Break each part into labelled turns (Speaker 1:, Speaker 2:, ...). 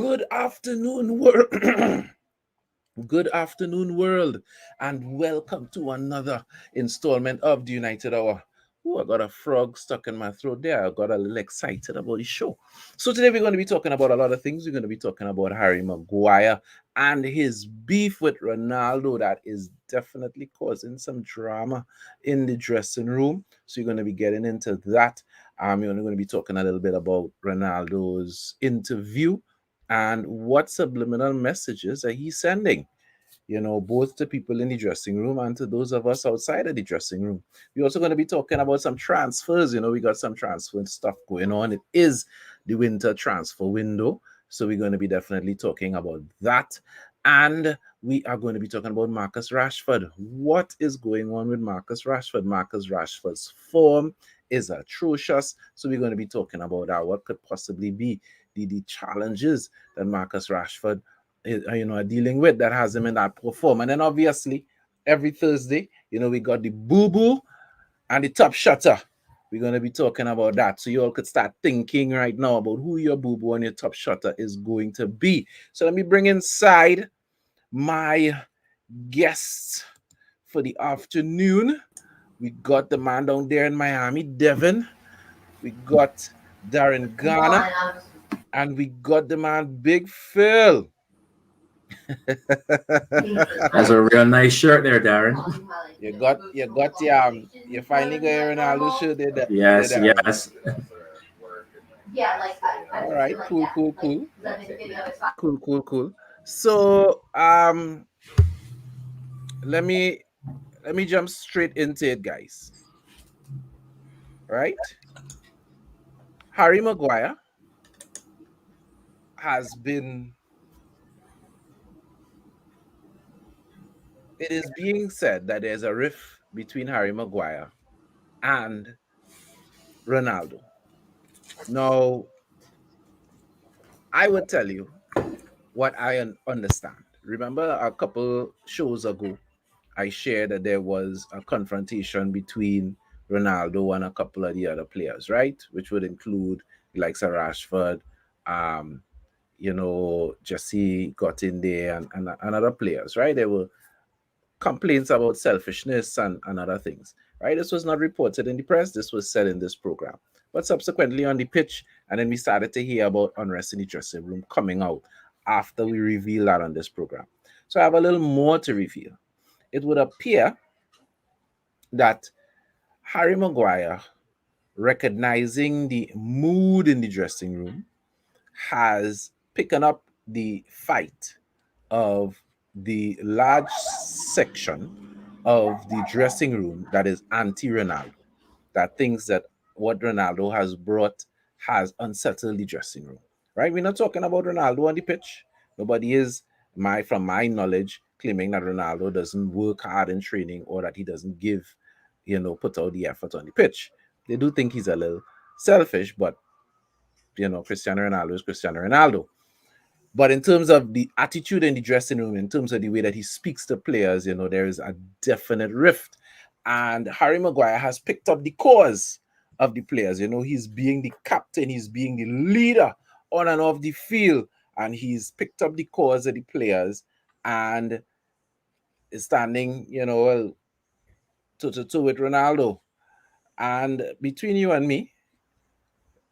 Speaker 1: Good afternoon, world. Good afternoon, world, and welcome to another installment of the United Hour. Oh, I got a frog stuck in my throat there. I got a little excited about the show. So today we're going to be talking about a lot of things. We're going to be talking about Harry Maguire and his beef with Ronaldo that is definitely causing some drama in the dressing room. So you're going to be getting into that. You're going to be talking a little bit about Ronaldo's interview and what subliminal messages are he sending, both to people in the dressing room and to those of us outside of the dressing room. We're also going to be talking about some transfers. We got some transfer stuff going on. It is the winter transfer window, so we're going to be definitely talking about that. And we are going to be talking about Marcus Rashford. What is going on with Marcus Rashford? Marcus Rashford's form is atrocious, so we're going to be talking about that. What could possibly be the challenges that Marcus Rashford are dealing with that has him in that poor form. And then obviously every Thursday, we got the Booboo and the Top Shotta. We're going to be talking about that. So you all could start thinking right now about who your Booboo and your Top Shotta is going to be. So let me bring inside my guests for the afternoon. We got the man down there in Miami, Devin. We got Darren Garner. And we got the man Big Phil.
Speaker 2: That's a real nice shirt there, Darren.
Speaker 1: You finally got your Ronaldo shirt there.
Speaker 2: Yes, yes.
Speaker 1: All right, cool. So let me jump straight into it, guys. Right? Harry Maguire has been, it is being said that there's a rift between Harry Maguire and Ronaldo. Now, I would tell you what I understand. Remember a couple shows ago, I shared that there was a confrontation between Ronaldo and a couple of the other players, right? Which would include the likes of Rashford, Jesse got in there and other players, right? There were complaints about selfishness and other things, right? This was not reported in the press. This was said in this program. But subsequently on the pitch, and then we started to hear about unrest in the dressing room coming out after we revealed that on this program. So I have a little more to reveal. It would appear that Harry Maguire, recognizing the mood in the dressing room, has picked up the fight of the large section of the dressing room that is anti-Ronaldo, that thinks that what Ronaldo has brought has unsettled the dressing room. Right? We're not talking about Ronaldo on the pitch. Nobody is, from my knowledge, claiming that Ronaldo doesn't work hard in training or that he doesn't put out the effort on the pitch. They do think he's a little selfish, but Cristiano Ronaldo is Cristiano Ronaldo. But in terms of the attitude in the dressing room, in terms of the way that he speaks to players, there is a definite rift. And Harry Maguire has picked up the cause of the players. He's being the captain, he's being the leader on and off the field, and he's picked up the cause of the players and is standing, toe-to-toe with Ronaldo. And between you and me,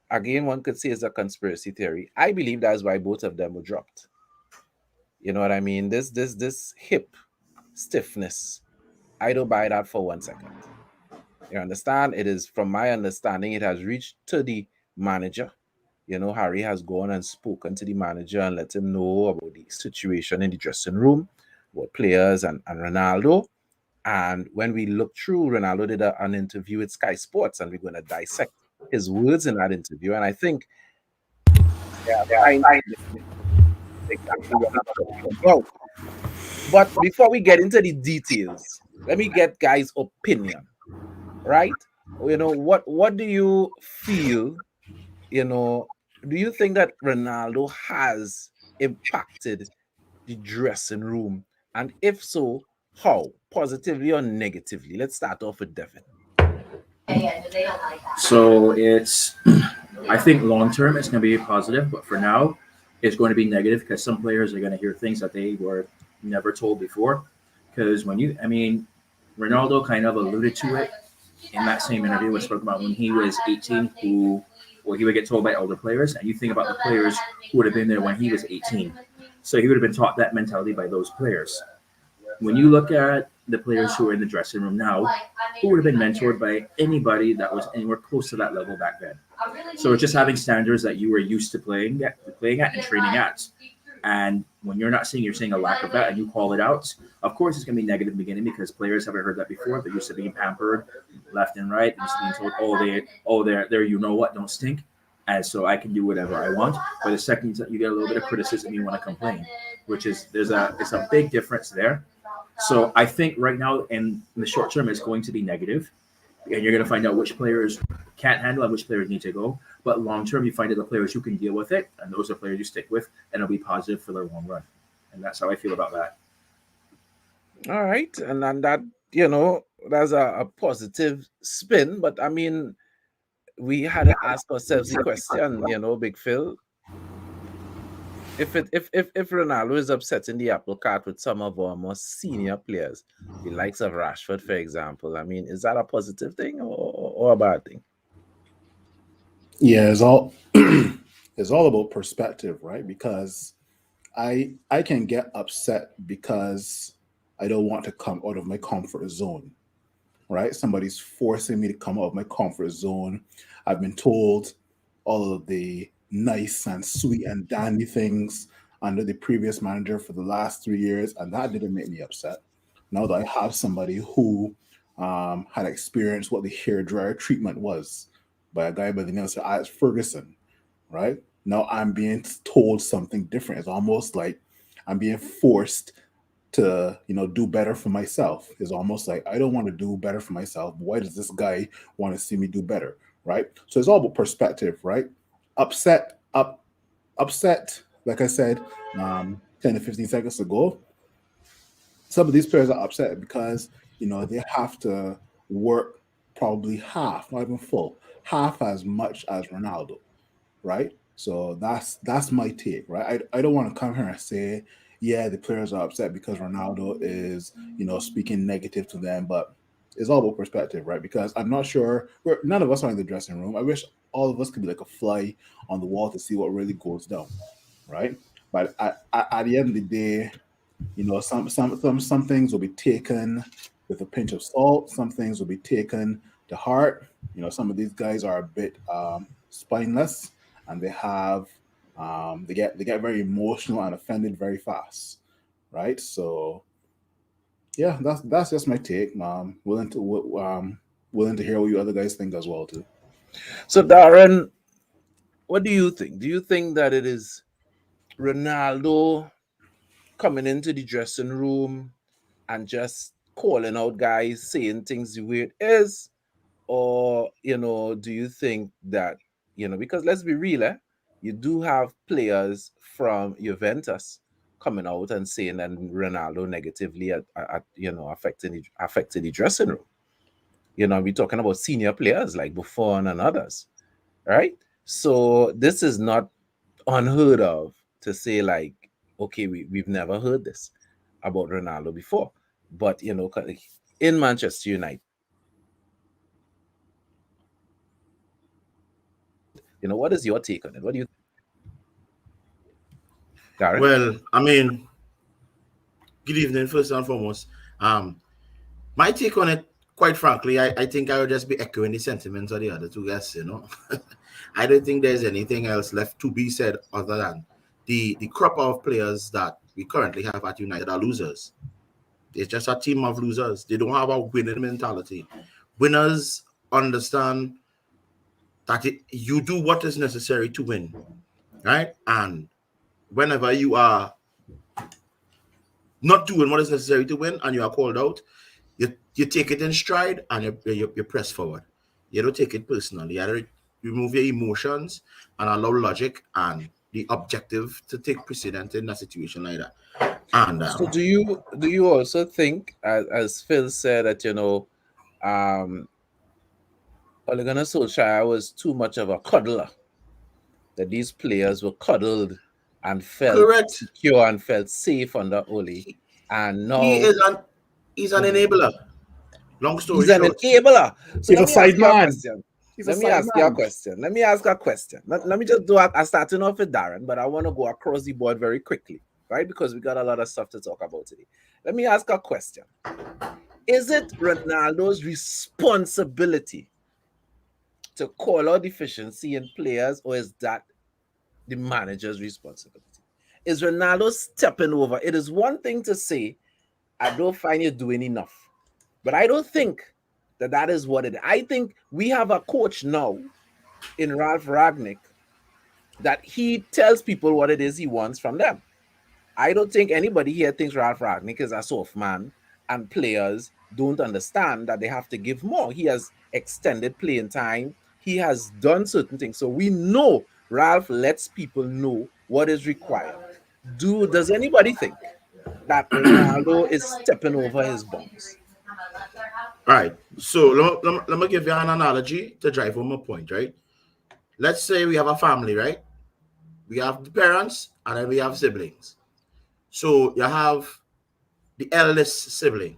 Speaker 1: again, one could say it's a conspiracy theory. I believe that's why both of them were dropped. You know what I mean? This hip stiffness, I don't buy that for 1 second. You understand? It is, from my understanding, it has reached to the manager. Harry has gone and spoken to the manager and let him know about the situation in the dressing room, about players and Ronaldo. And when we look through, Ronaldo did an interview with Sky Sports, and we're going to dissect his words in that interview. And I think exactly what I'm talking about. But before we get into the details, let me get guys' opinion, right? What do you feel? Do you think that Ronaldo has impacted the dressing room? And if so, how? Positively or negatively? Let's start off with Devin.
Speaker 2: So I think long term it's going to be positive, but for now, it's going to be negative because some players are going to hear things that they were never told before. Because Ronaldo kind of alluded to it in that same interview when spoke about when he was 18, he would get told by older players, and you think about the players who would have been there when he was 18. So he would have been taught that mentality by those players. When you look at the players who are in the dressing room now, who would have been mentored by anybody that was anywhere close to that level back then? So it's just having standards that you were used to playing at and training at. And when you're not seeing, you're seeing a lack of that, and you call it out. Of course, it's going to be negative in the beginning because players haven't heard that before. They're used to being pampered left and right, used to being told, they're, you know what, don't stink, and so I can do whatever I want. But the second you get a little bit of criticism, you want to complain, which is it's a big difference there. So I think right now in the short term, it's going to be negative, and you're going to find out which players can't handle and which players need to go. But long term, you find out the players who can deal with it, and those are players you stick with, and it'll be positive for their long run. And that's how I feel about that.
Speaker 1: All right, and that that's a positive spin. But I mean, we had to ask ourselves the question, Big Phil, if Ronaldo is upsetting the apple cart with some of our more senior players, the likes of Rashford, for example, I mean, is that a positive thing or a bad thing?
Speaker 3: Yeah, it's all it's all about perspective, right? Because I can get upset because I don't want to come out of my comfort zone, right? Somebody's forcing me to come out of my comfort zone. I've been told all of the nice and sweet and dandy things under the previous manager for the last 3 years, and that didn't make me upset. Now that I have somebody who had experienced what the hair dryer treatment was by a guy by the name of Sir Alex Ferguson, right? Now I'm being told something different. It's almost like I'm being forced to, do better for myself. It's almost like I don't want to do better for myself. But why does this guy want to see me do better, right? So it's all about perspective, right? Upset, upset. Like I said, 10 to 15 seconds ago, some of these players are upset because they have to work probably half, not even full, half as much as Ronaldo, right? So that's my take, right? I don't want to come here and say, yeah, the players are upset because Ronaldo is, speaking negative to them, but it's all about perspective, right? Because I'm not sure none of us are in the dressing room. I wish all of us could be like a fly on the wall to see what really goes down, right? But at the end of the day, some things will be taken with a pinch of salt. Some things will be taken to heart. Some of these guys are a bit spineless, and they get very emotional and offended very fast, right? So yeah, that's just my take. Willing to hear what you other guys think as well too.
Speaker 1: So, Darren, what do you think? Do you think that it is Ronaldo coming into the dressing room and just calling out guys, saying things the way it is? Or, do you think that, because let's be real, you do have players from Juventus coming out and saying that Ronaldo negatively affecting the dressing room. We're talking about senior players like Buffon and others, right? So this is not unheard of to say like, okay, we've never heard this about Ronaldo before. But in Manchester United, what is your take on it? What do you think, Darren?
Speaker 4: Well, I mean, good evening, first and foremost. Um, my take on it, quite frankly, I think I would just be echoing the sentiments of the other two guests. I don't think there's anything else left to be said other than the crop of players that we currently have at United are losers. It's just a team of losers. They don't have a winning mentality. Winners understand that you do what is necessary to win, right? And whenever you are not doing what is necessary to win and you are called out, you take it in stride and you press forward. You don't take it personally. You remove your emotions and allow logic and the objective to take precedent in a situation like that. And
Speaker 1: So do you also think, as Phil said, that Ole Gunnar Solskjaer was too much of a cuddler, that these players were cuddled and felt
Speaker 4: Correct.
Speaker 1: secure and felt safe under Ole.
Speaker 4: He,
Speaker 1: And
Speaker 4: he
Speaker 1: now
Speaker 4: is an he's an
Speaker 1: mhm,
Speaker 4: enabler. Long
Speaker 1: he's
Speaker 4: story
Speaker 1: an
Speaker 4: short.
Speaker 1: enabler. So
Speaker 3: He's
Speaker 1: let
Speaker 3: a
Speaker 1: me ask
Speaker 3: side
Speaker 1: you a
Speaker 3: man.
Speaker 1: question.
Speaker 3: He's a
Speaker 1: Let me
Speaker 3: side
Speaker 1: ask you a
Speaker 3: man.
Speaker 1: question. Let me ask a question. Let me just do a starting off with Darren, but I want to go across the board very quickly, right? Because we got a lot of stuff to talk about today. Let me ask a question. Is it Ronaldo's responsibility to call out deficiency in players, or is that the manager's responsibility? Is Ronaldo stepping over? It is one thing to say, I don't find you doing enough, but I don't think that that is what it is. I think we have a coach now in Ralph Ragnick that he tells people what it is he wants from them. I don't think anybody here thinks Ralph Ragnick is a soft man and players don't understand that they have to give more. He has extended playing time. He has done certain things. So we know Ralph lets people know what is required. Does anybody think that Ronaldo is stepping over his bounds?
Speaker 4: All right. So let me give you an analogy to drive home a point, right? Let's say we have a family, right? We have the parents and then we have siblings. So you have the eldest sibling.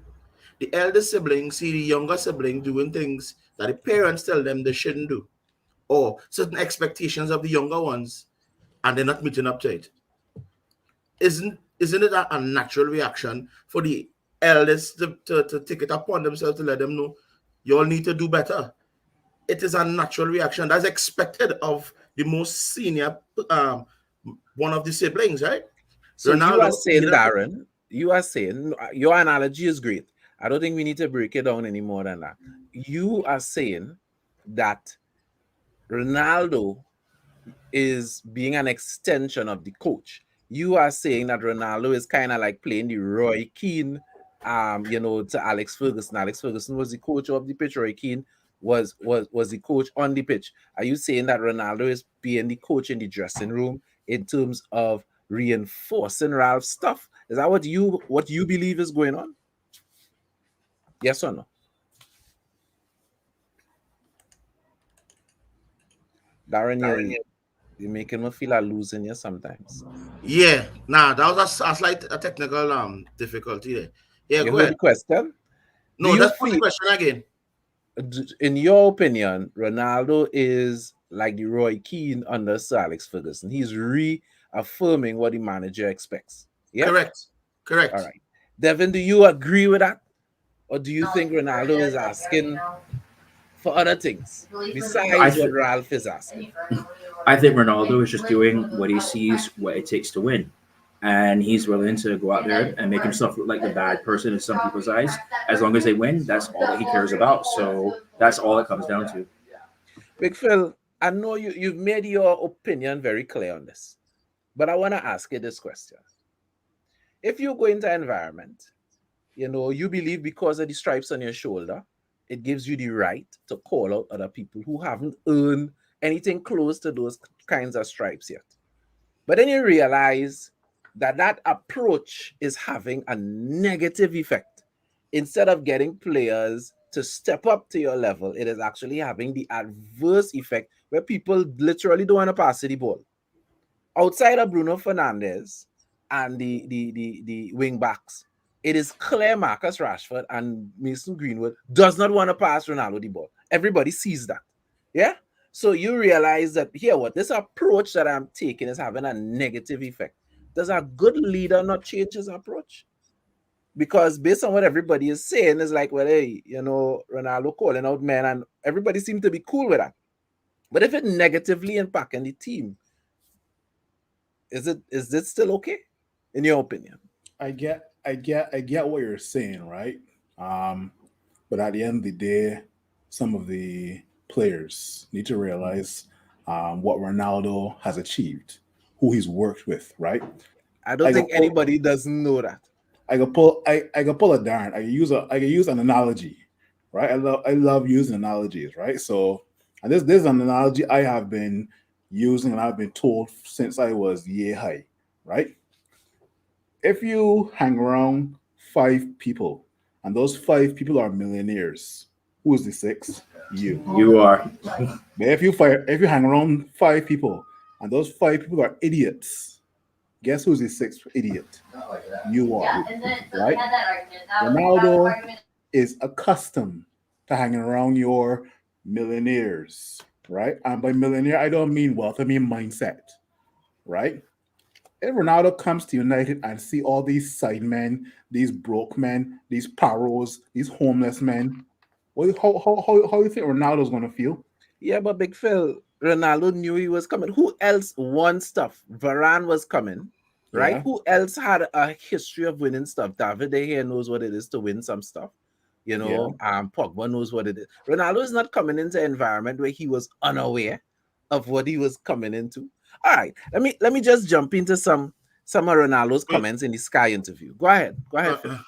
Speaker 4: The eldest sibling see the younger sibling doing things that the parents tell them they shouldn't do, or certain expectations of the younger ones, and they're not meeting up to it. Isn't it a natural reaction for the eldest to take it upon themselves to let them know you all need to do better? It is a natural reaction that's expected of the most senior one of the siblings, right?
Speaker 1: So you are
Speaker 4: Ronaldo being
Speaker 1: saying,
Speaker 4: a
Speaker 1: Darren, you are saying your analogy is great. I don't think we need to break it down any more than that. You are saying that Ronaldo is being an extension of the coach. You are saying that Ronaldo is kind of like playing the Roy Keane, to Alex Ferguson. Alex Ferguson was the coach of the pitch. Roy Keane was the coach on the pitch. Are you saying that Ronaldo is being the coach in the dressing room in terms of reinforcing Ralph's stuff? Is that what you believe is going on? Yes or no? Darren, you're making me feel like losing you sometimes.
Speaker 4: Yeah, nah, that was a slight a technical difficulty there. Yeah,
Speaker 1: You
Speaker 4: go
Speaker 1: heard
Speaker 4: ahead.
Speaker 1: the question? Do
Speaker 4: No,
Speaker 1: you
Speaker 4: let's put the
Speaker 1: feel,
Speaker 4: question again.
Speaker 1: in your opinion, Ronaldo is like the Roy Keane under Sir Alex Ferguson? He's reaffirming what the manager expects. Yeah?
Speaker 4: Correct.
Speaker 1: All
Speaker 4: Correct.
Speaker 1: right. Devin, do you agree with that? Or do you think Ronaldo is asking for other things
Speaker 2: I
Speaker 1: besides what
Speaker 2: th-
Speaker 1: Ralph is asking?
Speaker 2: I think Ronaldo is just doing what he sees what it takes to win, and he's willing to go out there and make himself look like the bad person in some people's eyes. As long as they win, that's all that he cares about. So that's all it comes down to.
Speaker 1: Big Phil, I know you've made your opinion very clear on this, but I want to ask you this question. If you go into an environment, you believe because of the stripes on your shoulder, it gives you the right to call out other people who haven't earned anything close to those kinds of stripes yet. But then you realize that that approach is having a negative effect. Instead of getting players to step up to your level, it is actually having the adverse effect where people literally don't want to pass the ball. Outside of Bruno Fernandes and the wing backs, it is clear Marcus Rashford and Mason Greenwood does not want to pass Ronaldo the ball. Everybody sees that. Yeah. So you realize that here, what this approach that I'm taking is having a negative effect. Does a good leader not change his approach? Because based on what everybody is saying, is like, well, hey, Ronaldo calling out men, and everybody seems to be cool with that. But if it negatively impacting the team, is it still okay, in your opinion?
Speaker 3: I get what you're saying, right? Um, but at the end of the day, some of the players need to realize what Ronaldo has achieved, who he's worked with, right?
Speaker 1: I don't
Speaker 3: I
Speaker 1: think
Speaker 3: go pull,
Speaker 1: anybody doesn't know that.
Speaker 3: I go pull a darn. I can use an analogy, right? I love using analogies, right? So, and this is an analogy I have been using and I've been told since I was year high, right? If you hang around five people and those five people are millionaires, who's the six? You.
Speaker 2: You are.
Speaker 3: But if you hang around five people and those five people are idiots, Guess who's the sixth idiot? You are,
Speaker 5: Yeah, and then so
Speaker 3: right?
Speaker 5: they had that argument. That
Speaker 3: Ronaldo
Speaker 5: argument.
Speaker 3: is accustomed to hanging around your millionaires, right? And by millionaire, I don't mean wealth, I mean mindset, right? If Ronaldo comes to United and see all these side men, these broke men, these paros, these homeless men, how do you think Ronaldo's going to feel?
Speaker 1: Yeah, but Big Phil, Ronaldo knew he was coming. Who else won stuff? Varane was coming, right?
Speaker 3: Yeah,
Speaker 1: Who else had a history of winning stuff? David De Gea knows what it is to win some stuff.
Speaker 3: yeah.
Speaker 1: Pogba knows what it is. Ronaldo is not coming into an environment where he was unaware of what he was coming into. All right, let me just jump into some of Ronaldo's
Speaker 4: Wait,
Speaker 1: comments in the Sky interview. Go
Speaker 4: uh,
Speaker 1: ahead, Phil.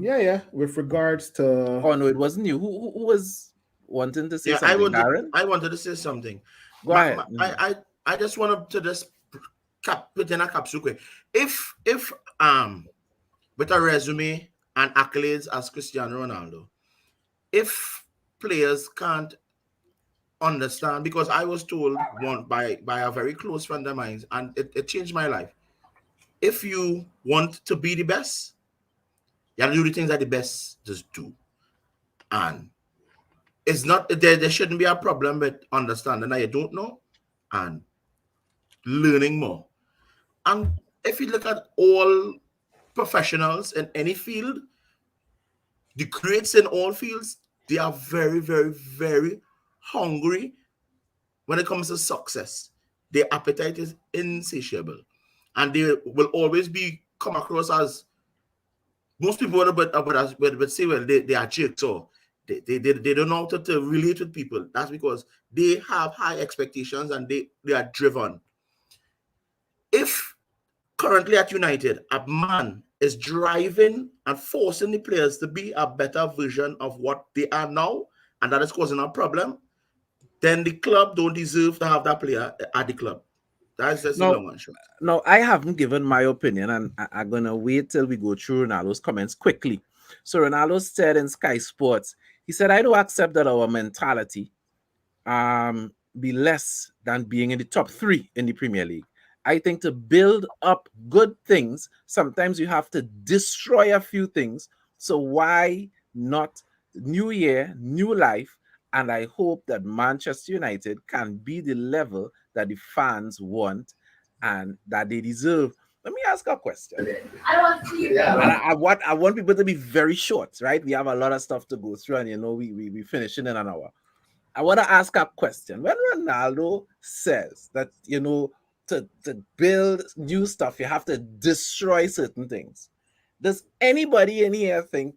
Speaker 3: Yeah. With regards to
Speaker 1: Oh no, it wasn't you. Who was wanting to say
Speaker 4: yeah,
Speaker 1: something? Darren,
Speaker 4: I wanted to say something.
Speaker 1: go ahead. Mhm.
Speaker 4: I just wanted to just put in a capsule quick. If with a resume and accolades as Cristiano Ronaldo, if players can't understand, because I was told one by a very close friend of mine, and it changed my life. If you want to be the best, you have to do the things that the best just do. And it's not there shouldn't be a problem with understanding that you don't know and learning more. And if you look at all professionals in any field, the greats in all fields, they are very, very, very hungry when it comes to success. Their appetite is insatiable. And they will always be come across as most people would say, well, they are jerks or they don't know how to relate with people. That's because they have high expectations and they are driven. If currently at United, a man is driving and forcing the players to be a better version of what they are now, and that is causing a problem, then the club don't deserve to have that player at the club. That's just the
Speaker 1: No,
Speaker 4: long and short.
Speaker 1: no, I haven't given my opinion, and I'm gonna wait till we go through Ronaldo's comments quickly. So Ronaldo said in Sky Sports, he said, "I don't accept that our mentality be less than being in the top three in the Premier League. I think to build up good things, sometimes you have to destroy a few things. So why not new year, new life? And I hope that Manchester United can be the level that the fans want and that they deserve." Let me ask a question.
Speaker 5: I don't want to see you.
Speaker 1: And I want people to be very short, right? We have a lot of stuff to go through, and we finishing in an hour. I want to ask a question. When Ronaldo says that, to build new stuff, you have to destroy certain things. Does anybody in here think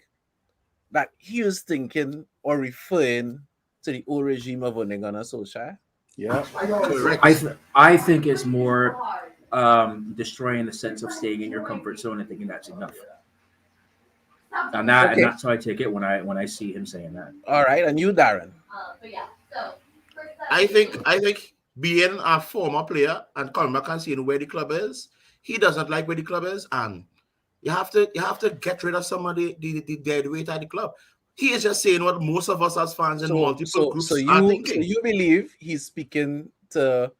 Speaker 1: that he was thinking or referring to the old regime of Onegana Solskjaer?
Speaker 3: yeah,
Speaker 4: Correct.
Speaker 2: I think it's more destroying the sense of staying in your comfort zone and thinking that's enough. And
Speaker 1: Okay.
Speaker 2: that's how I take it when I see him saying that.
Speaker 1: All right. And you, Darren?
Speaker 5: But yeah, so
Speaker 4: I think being a former player and coming back and seeing where the club is, he doesn't like where the club is, and you have to get rid of some of the dead weight at the club. He is just saying what most of us as fans in
Speaker 1: So
Speaker 4: multiple
Speaker 1: so so
Speaker 4: groups are
Speaker 1: you so
Speaker 4: thinking.
Speaker 1: you believe he's speaking to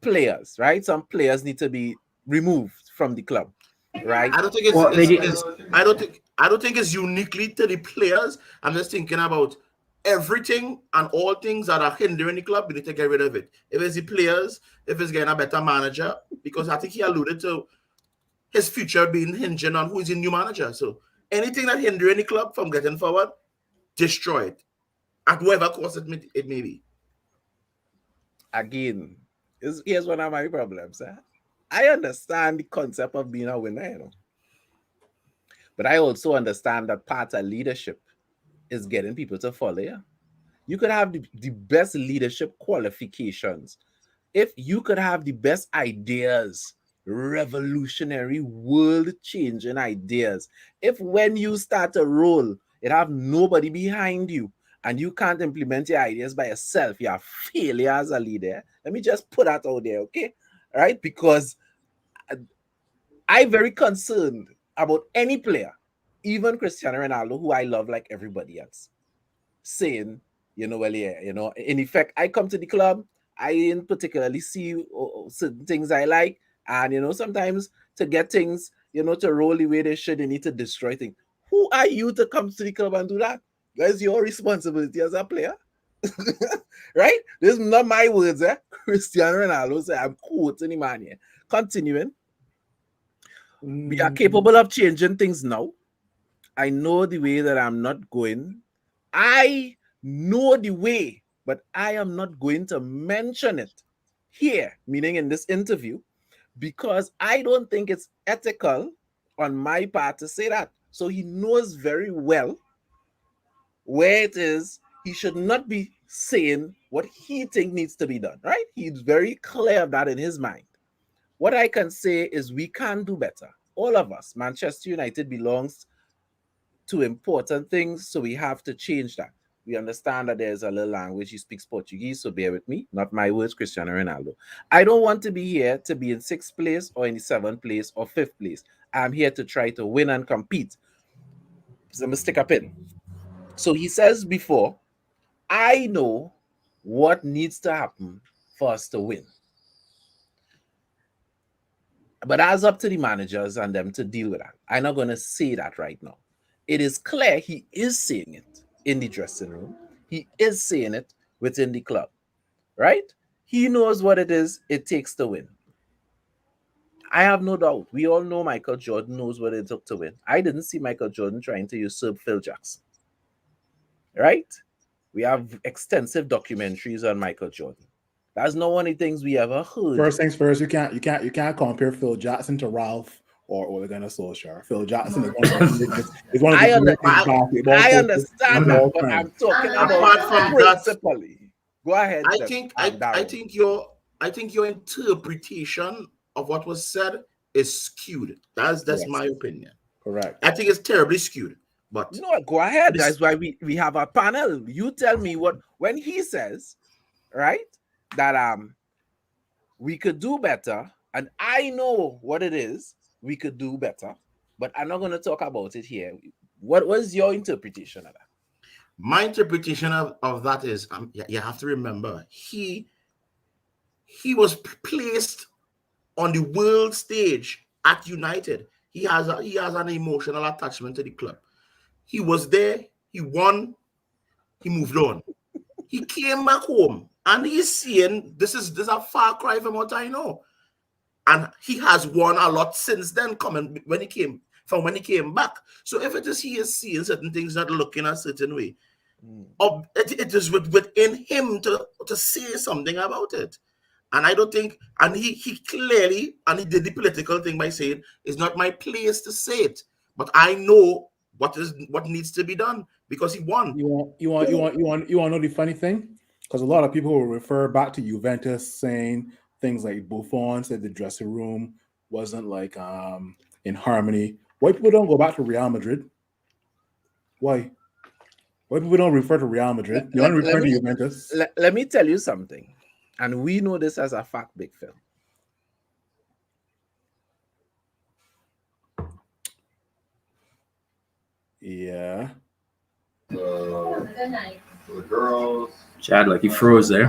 Speaker 1: players, right? Some players need to be removed from the club, right?
Speaker 4: I don't think it's,
Speaker 2: Well, they
Speaker 4: it's I don't think it's uniquely to the players. I'm just thinking about everything and all things that are hindering the club. We need to get rid of it. If it's the players, if it's getting a better manager, because I think he alluded to his future being hinging on who is the new manager. So anything that hindering the club from getting forward, destroy it at whatever cost it may be.
Speaker 1: Again, here's one of my problems. I understand the concept of being a winner, but I also understand that part of leadership is getting people to follow you. You could have the best leadership qualifications. If you could have the best ideas, revolutionary, world changing ideas, if when you start to roll, it have nobody behind you and you can't implement your ideas by yourself, you're a failure as a leader. Let me just put that out there, okay? All right, because I'm very concerned about any player, even Cristiano Ronaldo, who I love like everybody else, saying, well, yeah, in effect, I come to the club, I didn't particularly see certain things I like. And sometimes to get things, to roll the way they should, they need to destroy things. Who are you to come to the club and do that? That's your responsibility as a player. Right? This is not my words, eh? Cristiano Ronaldo said, I'm quoting him man here. Continuing. We are capable of changing things now. I know the way that I'm not going. I know the way, but I am not going to mention it here, meaning in this interview, because I don't think it's ethical on my part to say that. So he knows very well where it is he should not be saying what he thinks needs to be done, right? He's very clear of that in his mind. What I can say is we can do better. All of us. Manchester United belongs to important things, so we have to change that. We understand that there's a little language. He speaks Portuguese, so bear with me. Not my words, Cristiano Ronaldo. I don't want to be here to be in sixth place or in the seventh place or fifth place. I'm here to try to win and compete. So I'm going to stick a pin. So he says before, I know what needs to happen for us to win. But that's up to the managers and them to deal with that. I'm not going to say that right now. It is clear he is saying it in the dressing room. He is saying it within the club, right? He knows what it is it takes to win. I have no doubt. We all know Michael Jordan knows what it took to win. I didn't see Michael Jordan trying to usurp Phil Jackson, right? We have extensive documentaries on Michael Jordan. That's not one of the things we ever heard.
Speaker 3: First things first, you can't compare Phil Jackson to Ralph or Gunnar Solskjaer. Phil Jackson is one of the greatest basketball
Speaker 1: I
Speaker 3: coaches
Speaker 1: understand
Speaker 3: of
Speaker 1: that,
Speaker 3: all
Speaker 1: but
Speaker 3: time.
Speaker 1: I'm talking
Speaker 4: Apart
Speaker 1: about
Speaker 4: from that,
Speaker 1: principally. Go ahead.
Speaker 4: I
Speaker 1: Jeff.
Speaker 4: think
Speaker 1: Darryl.
Speaker 4: I think your interpretation of what was said is skewed. That's
Speaker 3: Yes.
Speaker 4: my opinion.
Speaker 3: Correct.
Speaker 4: I think it's terribly skewed. But
Speaker 1: No, go ahead.
Speaker 4: this-
Speaker 1: That's why we have a panel. You tell me when he says, right, that we could do better, and I know what it is we could do better, but I'm not going to talk about it here. What was your interpretation of that?
Speaker 4: my interpretation of that is you have to remember he was placed on the world stage at United. He has an emotional attachment to the club. He was there, he won, he moved on. He came back home and he's seeing this is a far cry from what I know. And he has won a lot since then, coming when he came back. So if it is he is seeing certain things, not looking a certain way, it is within him to say something about it. And I don't think, and he clearly, and he did the political thing by saying, it's not my place to say it, but I know what needs to be done because he won.
Speaker 3: You want to know the funny thing? Because a lot of people will refer back to Juventus saying things like Buffon said the dressing room wasn't like in harmony. Why people don't go back to Real Madrid? Why people don't refer to Real Madrid? You only refer to Juventus.
Speaker 1: Let me tell you something, and we know this as a fact, Big Phil.
Speaker 3: Yeah.
Speaker 5: Good night.
Speaker 6: For the girls.
Speaker 2: Chad, like he froze there.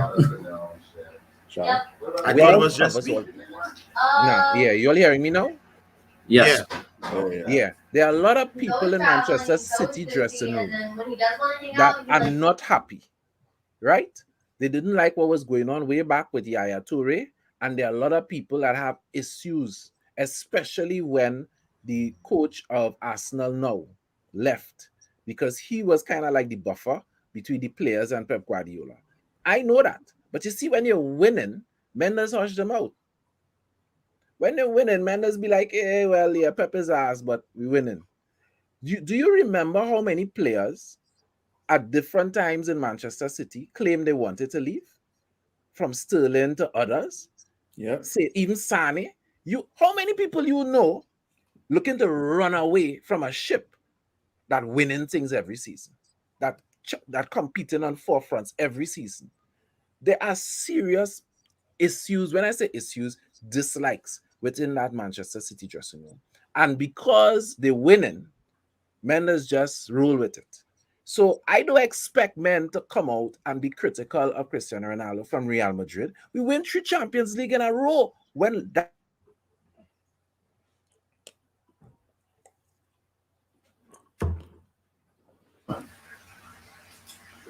Speaker 3: Shall
Speaker 5: Yep.
Speaker 4: I thought it was just me.
Speaker 1: No, yeah, you all hearing me now?
Speaker 2: Yes.
Speaker 3: Oh, yeah.
Speaker 1: Yeah, there are a lot of people in Manchester City dressing room that are not happy, right? They didn't like what was going on way back with Yaya Toure, and there are a lot of people that have issues, especially when the coach of Arsenal now left, because he was kind of like the buffer between the players and Pep Guardiola. I know that, but you see, when you're winning, Mendes hush them out. When they're winning, Mendes be like, hey, well, yeah, Pep is ass, but we're winning. Do you remember how many players at different times in Manchester City claimed they wanted to leave? From Sterling to others.
Speaker 3: Yep.
Speaker 1: Say, even Sane. How many people you know looking to run away from a ship that winning things every season? That competing on forefronts every season? There are serious issues. When I say issues, dislikes within that Manchester City dressing room. And because they're winning, Mendes just roll with it. So I don't expect men to come out and be critical of Cristiano Ronaldo from Real Madrid. We win 3 Champions League in a row when that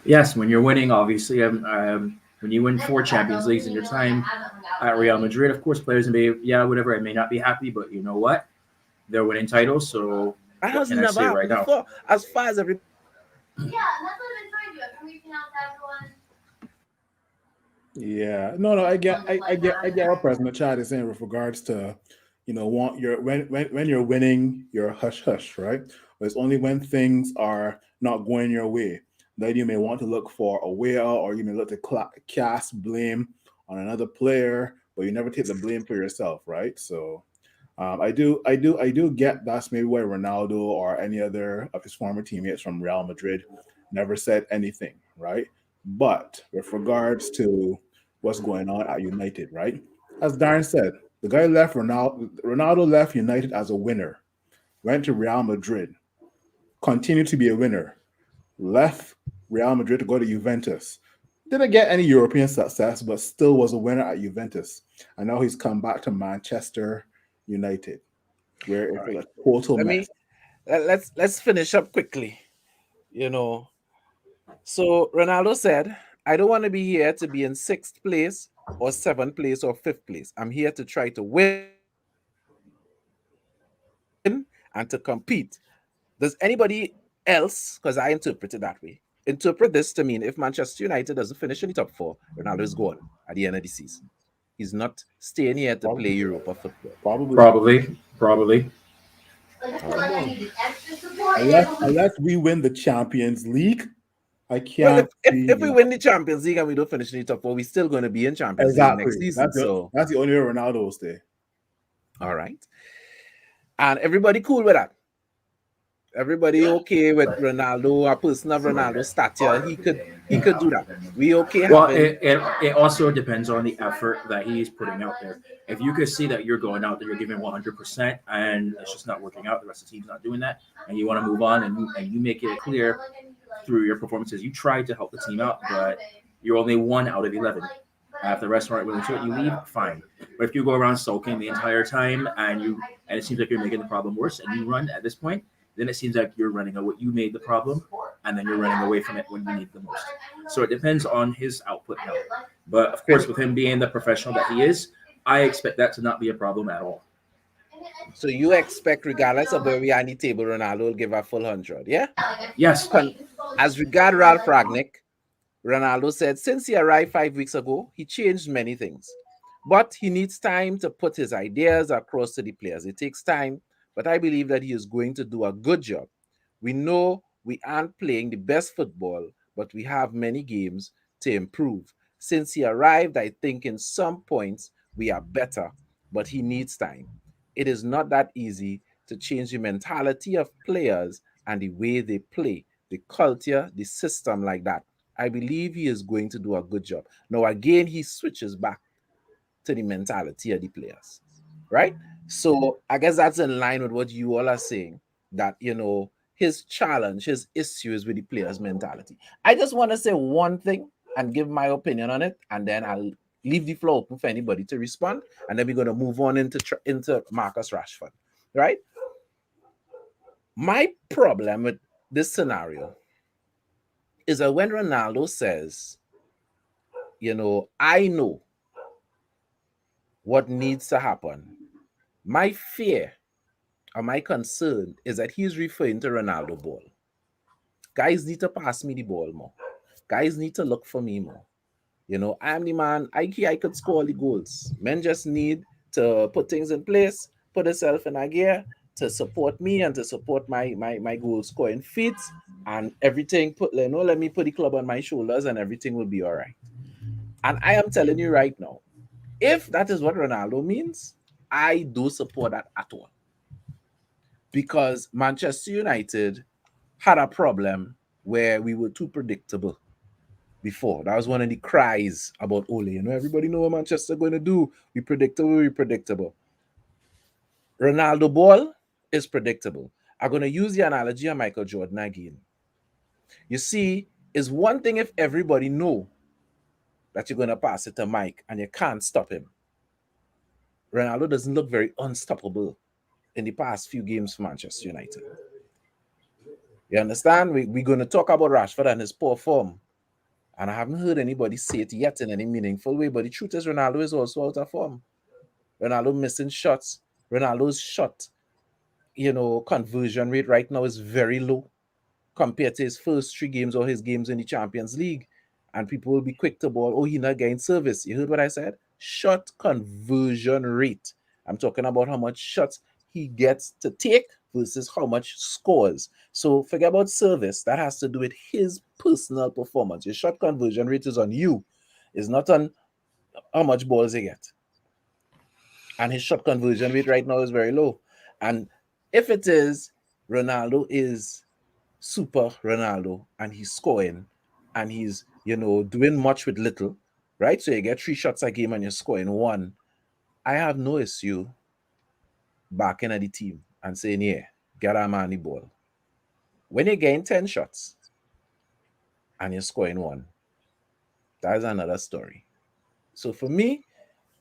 Speaker 2: Yes, when you're winning, obviously, when you win 4 Champions Leagues in your time at Real Madrid, of course, players may, yeah, whatever, I may not be happy, but you know what? They're winning titles, so
Speaker 1: That
Speaker 2: what
Speaker 1: has
Speaker 2: can I
Speaker 1: never
Speaker 2: say right
Speaker 1: happened
Speaker 2: now?
Speaker 1: before, as far as everybody.
Speaker 3: Yeah, no, I get what President Chad is saying with regards to, want your when you're winning, you're hush hush, right? But it's only when things are not going your way that you may want to look for a way out, or you may look to cast blame on another player, but you never take the blame for yourself, right? So, I do get that's maybe why Ronaldo or any other of his former teammates from Real Madrid never said anything, right? But with regards to what's going on at United, right? As Darren said, the guy left Ronaldo left United as a winner, went to Real Madrid, continued to be a winner, left Real Madrid to go to Juventus. Didn't get any European success, but still was a winner at Juventus. And now he's come back to Manchester United, where
Speaker 1: All
Speaker 3: it's
Speaker 1: right,
Speaker 3: a total
Speaker 1: let
Speaker 3: mess.
Speaker 1: me let's finish up quickly. You know, so Ronaldo said, "I don't want to be here to be in sixth place or seventh place or fifth place. I'm here to try to win and to compete." Does anybody else, because I interpret it that way, interpret this to mean if Manchester United doesn't finish in the top four, Ronaldo is gone at the end of the season? He's not staying here to play
Speaker 3: Probably,
Speaker 1: Europa football.
Speaker 3: probably.
Speaker 2: Probably.
Speaker 1: All right.
Speaker 3: Unless we win the Champions League, I
Speaker 1: Well, if,
Speaker 3: can't
Speaker 1: if
Speaker 3: see.
Speaker 1: if we win the Champions League and we don't finish in the top four, we're still going to be in Champions League
Speaker 3: Exactly.
Speaker 1: next season.
Speaker 3: That's the
Speaker 1: So,
Speaker 3: that's the only way Ronaldo will stay.
Speaker 1: all right. And everybody cool with that. Everybody okay with Ronaldo, a person of Ronaldo's stature. He could do that. We okay
Speaker 2: Well,
Speaker 1: having.
Speaker 2: it also depends on the effort that he's putting out there. If you could see that you're going out there, you're giving 100%, and it's just not working out, the rest of the team's not doing that, and you want to move on, and you make it clear through your performances, you tried to help the team out, but you're only 1 out of 11. If the rest aren't willing to it, you leave, fine. But if you go around sulking the entire time and it seems like you're making the problem worse, and you run at this point, then it seems like you're running away. You made the problem, and then you're running away from it when you need it the most. So it depends on his output now. But of course, with him being the professional that he is, I expect that to not be a problem at all.
Speaker 1: So you expect, regardless of where we are in the table, Ronaldo will give a full 100. Yeah.
Speaker 2: Yes.
Speaker 1: Con- as regard Ralph Ragnick, Ronaldo said since he arrived 5 weeks ago, he changed many things. But he needs time to put his ideas across to the players. It takes time, but I believe that he is going to do a good job. We know we aren't playing the best football, but we have many games to improve. Since he arrived, I think in some points we are better, but he needs time. It is not that easy to change the mentality of players and the way they play, the culture, the system like that. I believe he is going to do a good job. Now, again, he switches back to the mentality of the players, right? So I guess that's in line with what you all are saying, that, his challenge, his issues with the players' mentality. I just want to say one thing and give my opinion on it, and then I'll leave the floor open for anybody to respond, and then we're going to move on into Marcus Rashford, right? My problem with this scenario is that when Ronaldo says, I know what needs to happen, my fear or my concern is that he's referring to Ronaldo ball. Guys need to pass me the ball more. Guys need to look for me more. I'm the man. I could score all the goals. Men just need to put things in place, put themselves in a gear to support me and to support my goal scoring feats and everything. Let me put the club on my shoulders and everything will be all right. And I am telling you right now, if that is what Ronaldo means, I do support that at all. Because Manchester United had a problem where we were too predictable before. That was one of the cries about Ole. Everybody know what Manchester going to do. We predictable, we predictable. Ronaldo ball is predictable. I'm going to use the analogy of Michael Jordan again. You see, it's one thing if everybody know that you're going to pass it to Mike and you can't stop him. Ronaldo doesn't look very unstoppable in the past few games for Manchester United. You understand? We're going to talk about Rashford and his poor form And I haven't heard anybody say it yet in any meaningful way. But the truth is, Ronaldo is also out of form. Ronaldo missing shots. Ronaldo's shot, conversion rate right now is very low compared to his first 3 games or his games in the Champions League. And people will be quick to ball, oh, he not getting service. You heard what I said? Shot conversion rate. I'm talking about how much shots he gets to take versus how much scores. So forget about service. That has to do with his personal performance. Your shot conversion rate is on you. It's not on how much balls he get. And his shot conversion rate right now is very low. And if it is Ronaldo is super Ronaldo and he's scoring and he's doing much with little, right? So you get 3 shots a game and you're scoring 1. I have no issue backing at the team and saying, yeah, get a man the ball. When you're getting 10 shots and you're scoring 1, that is another story. So for me,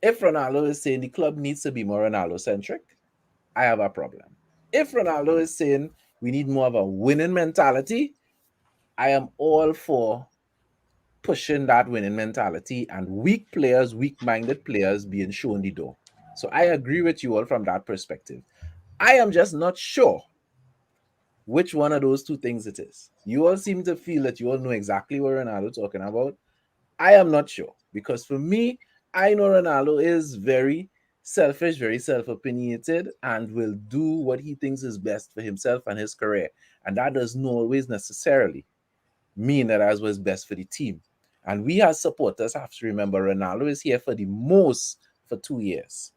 Speaker 1: if Ronaldo is saying the club needs to be more Ronaldo centric, I have a problem. If Ronaldo is saying we need more of a winning mentality, I am all for pushing that winning mentality and weak-minded players being shown the door. So I agree with you all from that perspective. I am just not sure which one of those two things it is. You all seem to feel that you all know exactly what Ronaldo talking about. I am not sure because for me, I know Ronaldo is very selfish, very self-opinionated, and will do what he thinks is best for himself and his career. And that doesn't always necessarily mean that as was best for the team. And we as supporters have to remember Ronaldo is here for the most for 2 years.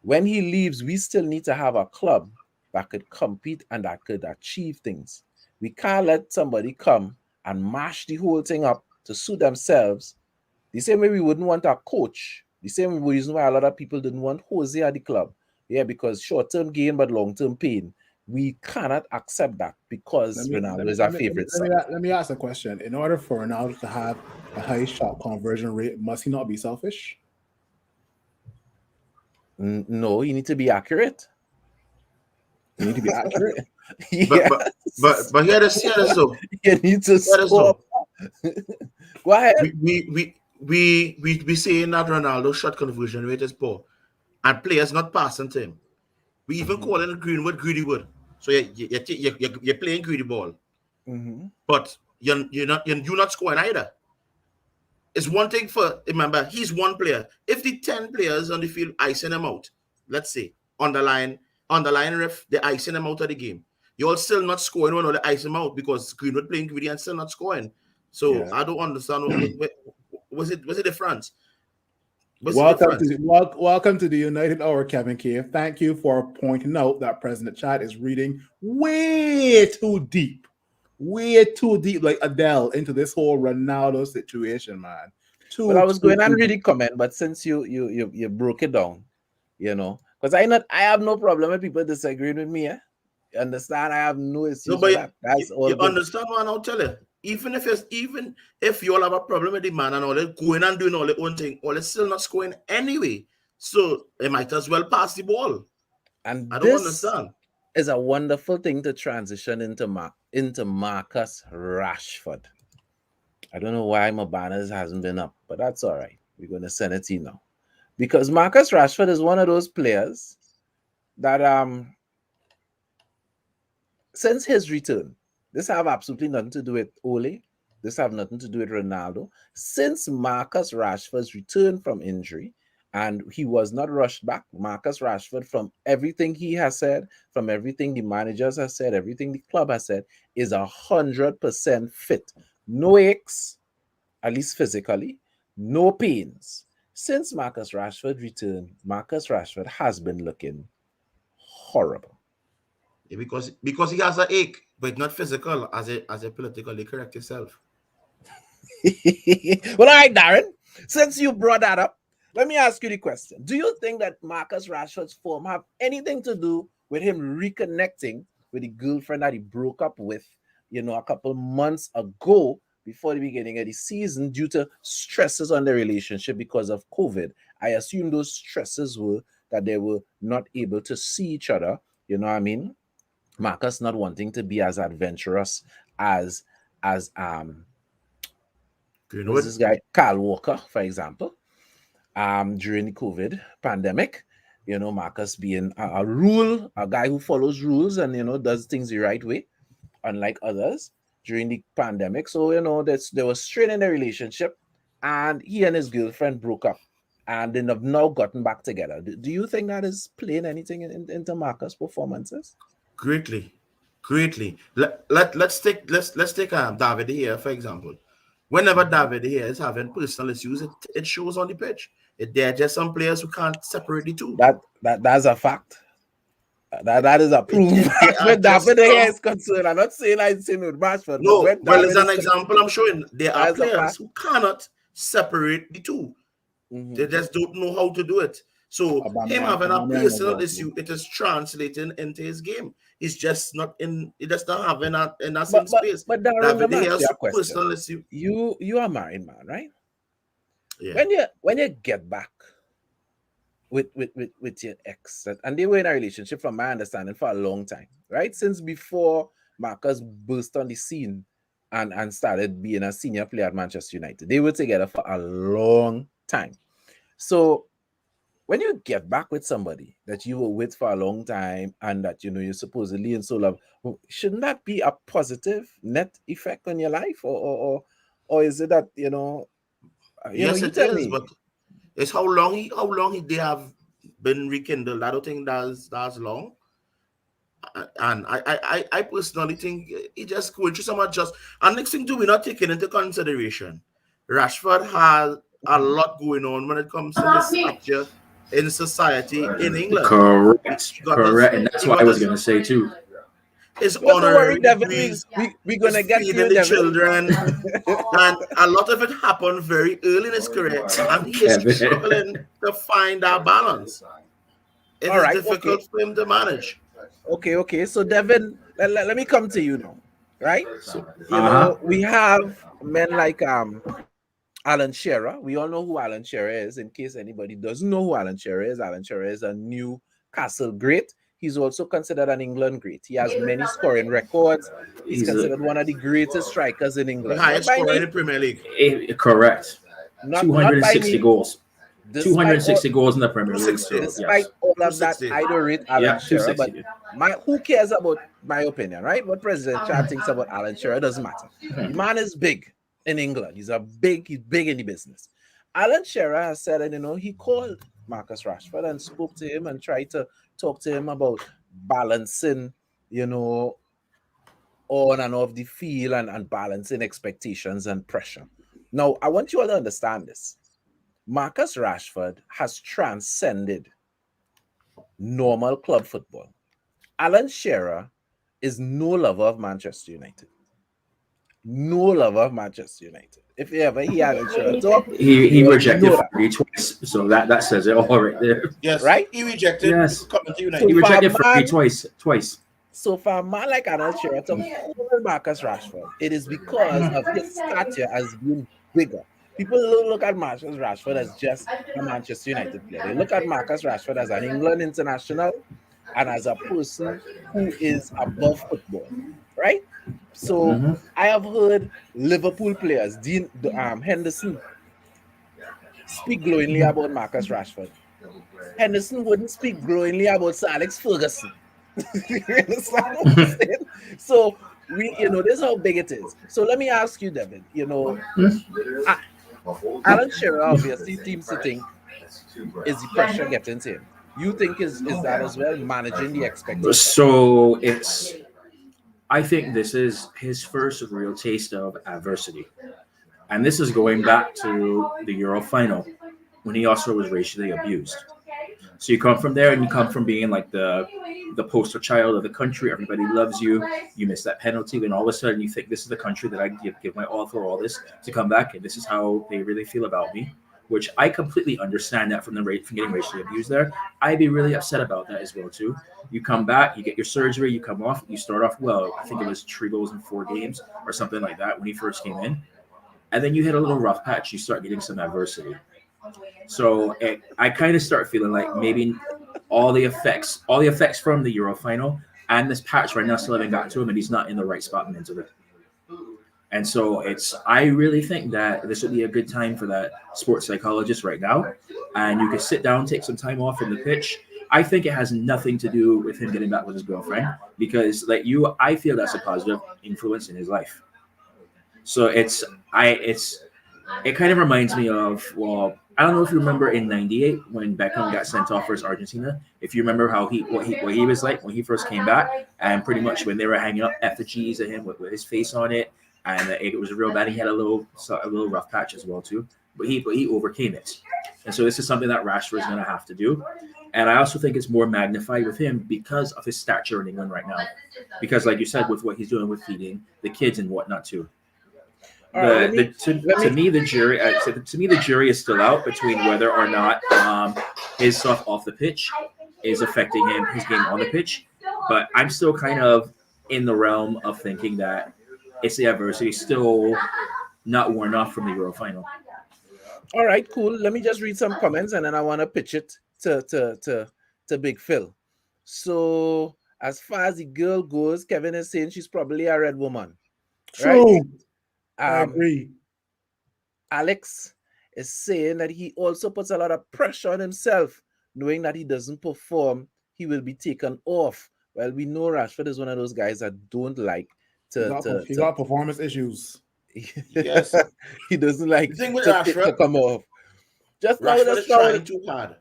Speaker 1: When he leaves, we still need to have a club that could compete and that could achieve things. We can't let somebody come and mash the whole thing up to suit themselves. The same way we wouldn't want a coach. The same reason why a lot of people didn't want Jose at the club. Yeah, because short-term gain but long-term pain. We cannot accept that because Ronaldo is our favorite son.
Speaker 3: Let me ask a question. In order for Ronaldo to have a high shot conversion rate, must he not be selfish?
Speaker 1: No, you need to be accurate.
Speaker 3: You need to be accurate.
Speaker 1: Yes.
Speaker 4: But here this though.
Speaker 1: You need to score. Go ahead.
Speaker 4: We saying that Ronaldo shot conversion rate is poor, and players not passing to him. We even call it Greenwood greedy wood. So you're playing greedy ball, but you're not scoring either. It's one thing for remember he's one player. If the 10 players on the field icing him out, let's say on the line ref, they're icing him out of the game. You're still not scoring when they ice him out because Greenwood playing greedy and still not scoring. So yeah. I don't understand what's the difference.
Speaker 3: Welcome to the United Hour, Kevin Cave. Thank you for pointing out that President Chad is reading way too deep, like Adele, into this whole Ronaldo situation, man.
Speaker 1: Well, I was going and read the comment, but since you broke it down, because I have no problem with people disagreeing with me. You understand? I have no issues with that. That's all.
Speaker 4: You understand what I'll tell you? Even if you all have a problem with the man and all that going and doing all the own thing, all it's still not scoring anyway. So they might as well pass the ball.
Speaker 1: And I don't understand. Is a wonderful thing to transition into Marcus Rashford. I don't know why my banners hasn't been up, but that's all right. We're going to send it to you now. Because Marcus Rashford is one of those players that since his return, this have absolutely nothing to do with Ole. This have nothing to do with Ronaldo. Since Marcus Rashford's return from injury, and he was not rushed back, Marcus Rashford, from everything he has said, from everything the managers have said, everything the club has said, is 100% fit. No aches, at least physically, no pains. Since Marcus Rashford returned, Marcus Rashford has been looking horrible.
Speaker 4: Yeah, because he has an ache, but not physical, as a politically correct yourself.
Speaker 1: Well, all right, Darren, since you brought that up, let me ask you the question. Do you think that Marcus Rashford's form have anything to do with him reconnecting with the girlfriend that he broke up with, a couple months ago before the beginning of the season due to stresses on the relationship because of COVID? I assume those stresses were that they were not able to see each other, you know what I mean? Marcus not wanting to be as adventurous as
Speaker 4: You know
Speaker 1: There's
Speaker 4: it?
Speaker 1: this guy, Carl Walker, for example, during the COVID pandemic. Marcus being a guy who follows rules and does things the right way, unlike others during the pandemic. So there was strain in the relationship, and he and his girlfriend broke up, and they have now gotten back together. Do you think that is playing anything into Marcus' performances?
Speaker 4: Greatly, greatly. Let's take David here for example. Whenever David here is having personal issues, it shows on the pitch. There are just some players who can't separate the two.
Speaker 1: That's a fact. That is a proof.
Speaker 4: There are
Speaker 1: When
Speaker 4: just
Speaker 1: David here
Speaker 4: some.
Speaker 1: is concerned, I'm not saying I'm saying with Rashford, but
Speaker 4: No,
Speaker 1: when
Speaker 4: well, as
Speaker 1: David
Speaker 4: an
Speaker 1: is
Speaker 4: example, I'm showing there are
Speaker 1: that is a
Speaker 4: players
Speaker 1: fact.
Speaker 4: who cannot separate the two. They just don't know how to do it. So him having a
Speaker 3: Aubameyang was
Speaker 4: personal
Speaker 3: also.
Speaker 4: issue, it is translating into his game. He's just not in. He does not have in that
Speaker 1: But
Speaker 4: same
Speaker 1: but
Speaker 4: space.
Speaker 1: but Darren, let
Speaker 4: David
Speaker 1: me
Speaker 4: he
Speaker 1: ask you
Speaker 4: has
Speaker 1: a question.
Speaker 4: personal issue.
Speaker 1: You are a married man, right?
Speaker 4: Yeah.
Speaker 1: When you get back with your ex, and they were in a relationship, from my understanding, for a long time, right? Since before Marcus burst on the scene and started being a senior player at Manchester United. They were together for a long time. So when you get back with somebody that you were with for a long time and that you're supposedly in so love, shouldn't that be a positive net effect on your life, or is it that
Speaker 4: Yes,
Speaker 1: you
Speaker 4: it
Speaker 1: tell
Speaker 4: is,
Speaker 1: me.
Speaker 4: but it's how long they have been rekindled. I don't think that's long. And I personally think he just going through so much. Just and next thing too, we're not taking into consideration. Rashford has a lot going on when it comes to his stature in society in England. He
Speaker 2: Correct,
Speaker 4: got his
Speaker 2: correct, and that's
Speaker 4: he
Speaker 2: what I
Speaker 4: got
Speaker 2: was gonna say too.
Speaker 4: his
Speaker 1: But don't worry,
Speaker 4: honorary
Speaker 1: Devin, we,
Speaker 4: degrees,
Speaker 1: we, we're
Speaker 4: is
Speaker 1: gonna get to you,
Speaker 4: feeding the
Speaker 1: Devin.
Speaker 4: children, and a lot of it happened very early in his career, and he is
Speaker 2: Kevin.
Speaker 4: struggling to find that balance. It
Speaker 1: All
Speaker 4: is
Speaker 1: right, okay.
Speaker 4: difficult for him to manage.
Speaker 1: Okay. So Devin, let me come to you now. Right?
Speaker 2: So,
Speaker 1: We have men like Alan Shearer. We all know who Alan Shearer is. In case anybody doesn't know who Alan Shearer is a Newcastle great. He's also considered an England great. He has many scoring records. He's
Speaker 2: he's
Speaker 1: considered one of the greatest strikers in
Speaker 4: The
Speaker 1: England. Not
Speaker 4: highest
Speaker 1: by
Speaker 4: scorer in
Speaker 1: name,
Speaker 4: the Premier League.
Speaker 2: correct.
Speaker 1: not by
Speaker 2: 260
Speaker 1: name.
Speaker 2: goals.
Speaker 1: Despite all,
Speaker 2: 260 goals in the Premier League.
Speaker 4: 260.
Speaker 2: So
Speaker 1: despite
Speaker 2: yes,
Speaker 1: all of that,
Speaker 4: 260.
Speaker 1: I don't rate
Speaker 2: yeah,
Speaker 1: Alan Shearer. But
Speaker 2: 260.
Speaker 1: who cares about my opinion, right? What President Chad thinks about Alan Shearer doesn't matter. The man is big in England. He's big in the business. Alan Shearer has said, and he called Marcus Rashford and spoke to him and tried to talk to him about balancing, on and off the field and balancing expectations and pressure. Now, I want you all to understand this. Marcus Rashford has transcended normal club football. Alan Shearer is no lover of Manchester United. No lover of Manchester United. If you ever hear Alan Shearer talk,
Speaker 2: He
Speaker 1: you will
Speaker 2: rejected
Speaker 1: know that,
Speaker 2: Fergie twice, so that says it all right there.
Speaker 4: Yes,
Speaker 1: right?
Speaker 4: he rejected
Speaker 2: Yes,
Speaker 4: coming to
Speaker 1: So
Speaker 4: United.
Speaker 2: he
Speaker 1: for a
Speaker 2: rejected Fergie
Speaker 1: man,
Speaker 2: twice.
Speaker 1: so for a man like Alan Shearer to call Marcus Rashford, it is because of his stature as being bigger. People don't look at Marcus Rashford as just a Manchester United player. They look at Marcus Rashford as an England international and as a person who is above football, right? So
Speaker 2: Hmm.
Speaker 1: I have heard Liverpool players, Dean Henderson, speak glowingly about Marcus Rashford. Henderson wouldn't speak glowingly about Sir Alex Ferguson. You understand what I'm saying? So this is how big it is. So let me ask you, David. Alan Shearer obviously seems to think is the pressure getting to him. You think is that as well, managing the expectation?
Speaker 2: So I think this is his first real taste of adversity. And this is going back to the Euro final when he also was racially abused. So you come from there and you come from being like the poster child of the country. Everybody loves you. You miss that penalty. Then all of a sudden you think this is the country that I give my all for all this to come back. And this is how they really feel about me, which I completely understand that from from getting racially abused there. I'd be really upset about that as well too. You come back, you get your surgery, you come off, you start off well. I think it was 3 goals in 4 games or something like that when he first came in. And then you hit a little rough patch. You start getting some adversity. So I kind of start feeling like maybe all the effects from the Euro final and this patch right now still haven't got to him, and he's not in the right spot mentally. And so I really think that this would be a good time for that sports psychologist right now. And you could sit down, take some time off from the pitch. I think it has nothing to do with him getting back with his girlfriend because, like you, I feel that's a positive influence in his life. So it kind of reminds me of, well, I don't know if you remember in '98 when Beckham got sent off for his Argentina. If you remember how what he was like when he first came back, and pretty much when they were hanging up effigies of him with his face on it, and it was real bad. He had a little rough patch as well too, but he overcame it. And so this is something that Rashford is going to have to do. And I also think it's more magnified with him because of his stature in England right now. Because, like you said, with what he's doing with feeding the kids and whatnot too.
Speaker 1: All right,
Speaker 2: To me, the jury is still out between whether or not his stuff off the pitch is affecting his game on the pitch. But I'm still kind of in the realm of thinking that it's the adversity still not worn off from the Euro final.
Speaker 1: All right, cool. Let me just read some comments and then I want to pitch it to Big Phil. So as far as the girl goes, Kevin is saying she's probably a red woman.
Speaker 3: True.
Speaker 1: Right?
Speaker 3: I agree.
Speaker 1: Alex is saying that he also puts a lot of pressure on himself, knowing that he doesn't perform, he will be taken off. Well, we know Rashford is one of those guys that don't like
Speaker 3: He got performance issues.
Speaker 4: Yes.
Speaker 1: He doesn't like
Speaker 4: The thing with
Speaker 1: to
Speaker 4: Rashford,
Speaker 1: come off.
Speaker 4: Rashford is trying too hard.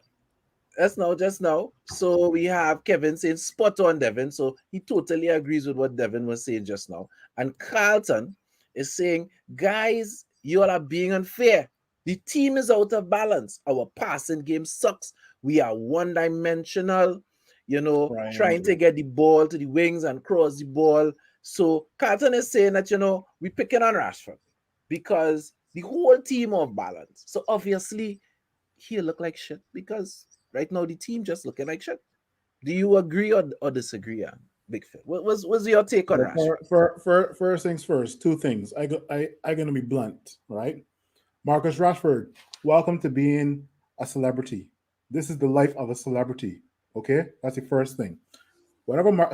Speaker 1: Just now. So we have Kevin saying spot on, Devin. So he totally agrees with what Devin was saying just now. And Carlton is saying, guys, you all are being unfair. The team is out of balance. Our passing game sucks. We are one-dimensional, trying to get the ball to the wings and cross the ball. So Carlton is saying that, we're picking on Rashford because the whole team off balance. So obviously, he'll look like shit because right now the team just looking like shit. Do you agree or disagree, Big Phil? What's your take on Rashford?
Speaker 3: First things first, two things. I'm gonna be blunt, right? Marcus Rashford, welcome to being a celebrity. This is the life of a celebrity. Okay, that's the first thing.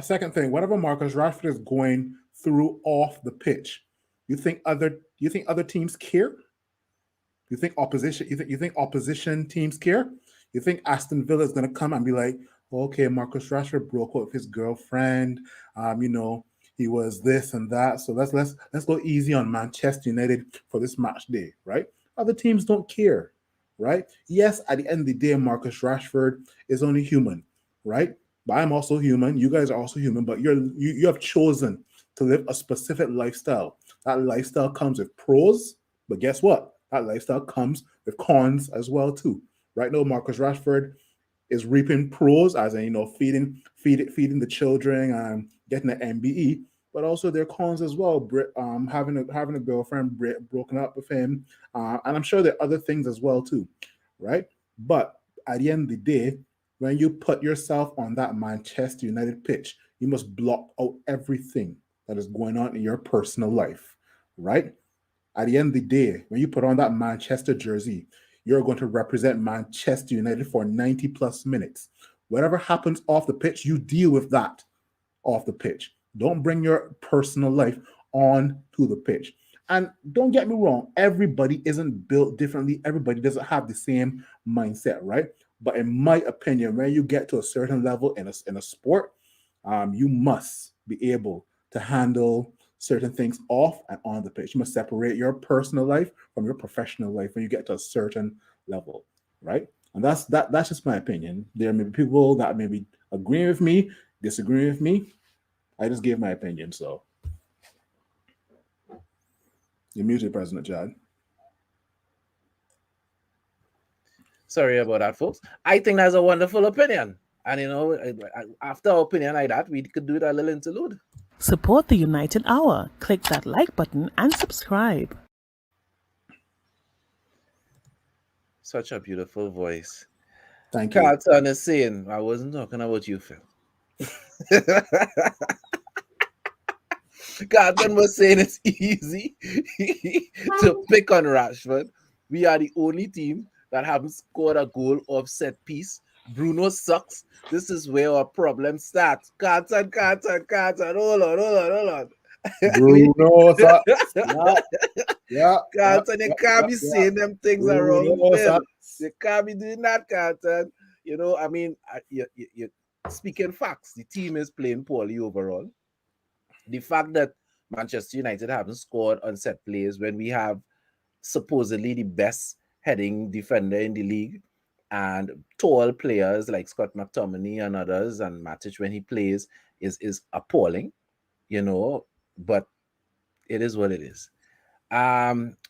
Speaker 3: Second thing, whatever Marcus Rashford is going through off the pitch, you think other teams care? You think opposition teams care? You think Aston Villa is gonna come and be like, okay, Marcus Rashford broke up with his girlfriend. He was this and that. So let's go easy on Manchester United for this match day, right? Other teams don't care, right? Yes, at the end of the day, Marcus Rashford is only human, right? But I'm also human. You guys are also human, but you have chosen to live a specific lifestyle. That lifestyle comes with pros, but guess what? That lifestyle comes with cons as well too. Right now, Marcus Rashford is reaping pros as in feeding the children and getting an MBE, but also there are cons as well. Having a girlfriend broken up with him, and I'm sure there are other things as well too, right? But at the end of the day, when you put yourself on that Manchester United pitch, you must block out everything that is going on in your personal life, right? At the end of the day, when you put on that Manchester jersey, you're going to represent Manchester United for 90 plus minutes. Whatever happens off the pitch, you deal with that off the pitch. Don't bring your personal life on to the pitch. And don't get me wrong, everybody isn't built differently. Everybody doesn't have the same mindset, right? But in my opinion, when you get to a certain level in a sport, you must be able to handle certain things off and on the pitch. You must separate your personal life from your professional life when you get to a certain level, right? And that's just my opinion. There may be people that may be agreeing with me, disagreeing with me. I just gave my opinion, so. You're muted, President Chad.
Speaker 1: Sorry about that, folks. I think that's a wonderful opinion. And, after our opinion like that, we could do it a little interlude.
Speaker 6: Support the United Hour. Click that like button and subscribe.
Speaker 1: Such a beautiful voice.
Speaker 3: Thank you.
Speaker 1: Carlton is saying, I wasn't talking about you, Phil. Carlton was saying it's easy to pick on Rashford. We are the only team that haven't scored a goal off set piece. Bruno sucks. This is where our problem starts. Carlton. Hold on.
Speaker 3: Bruno Socks. Yeah.
Speaker 1: Carlton, you can't be saying them things around
Speaker 3: Bruno
Speaker 1: Phil.
Speaker 3: Socks.
Speaker 1: You can't be doing that, Carlton. You know, I mean, you speaking facts, the team is playing poorly overall. The fact that Manchester United haven't scored on set plays when we have supposedly the best heading defender in the league and tall players like Scott McTominay and others and Matic when he plays is appalling, you know, but it is what it is.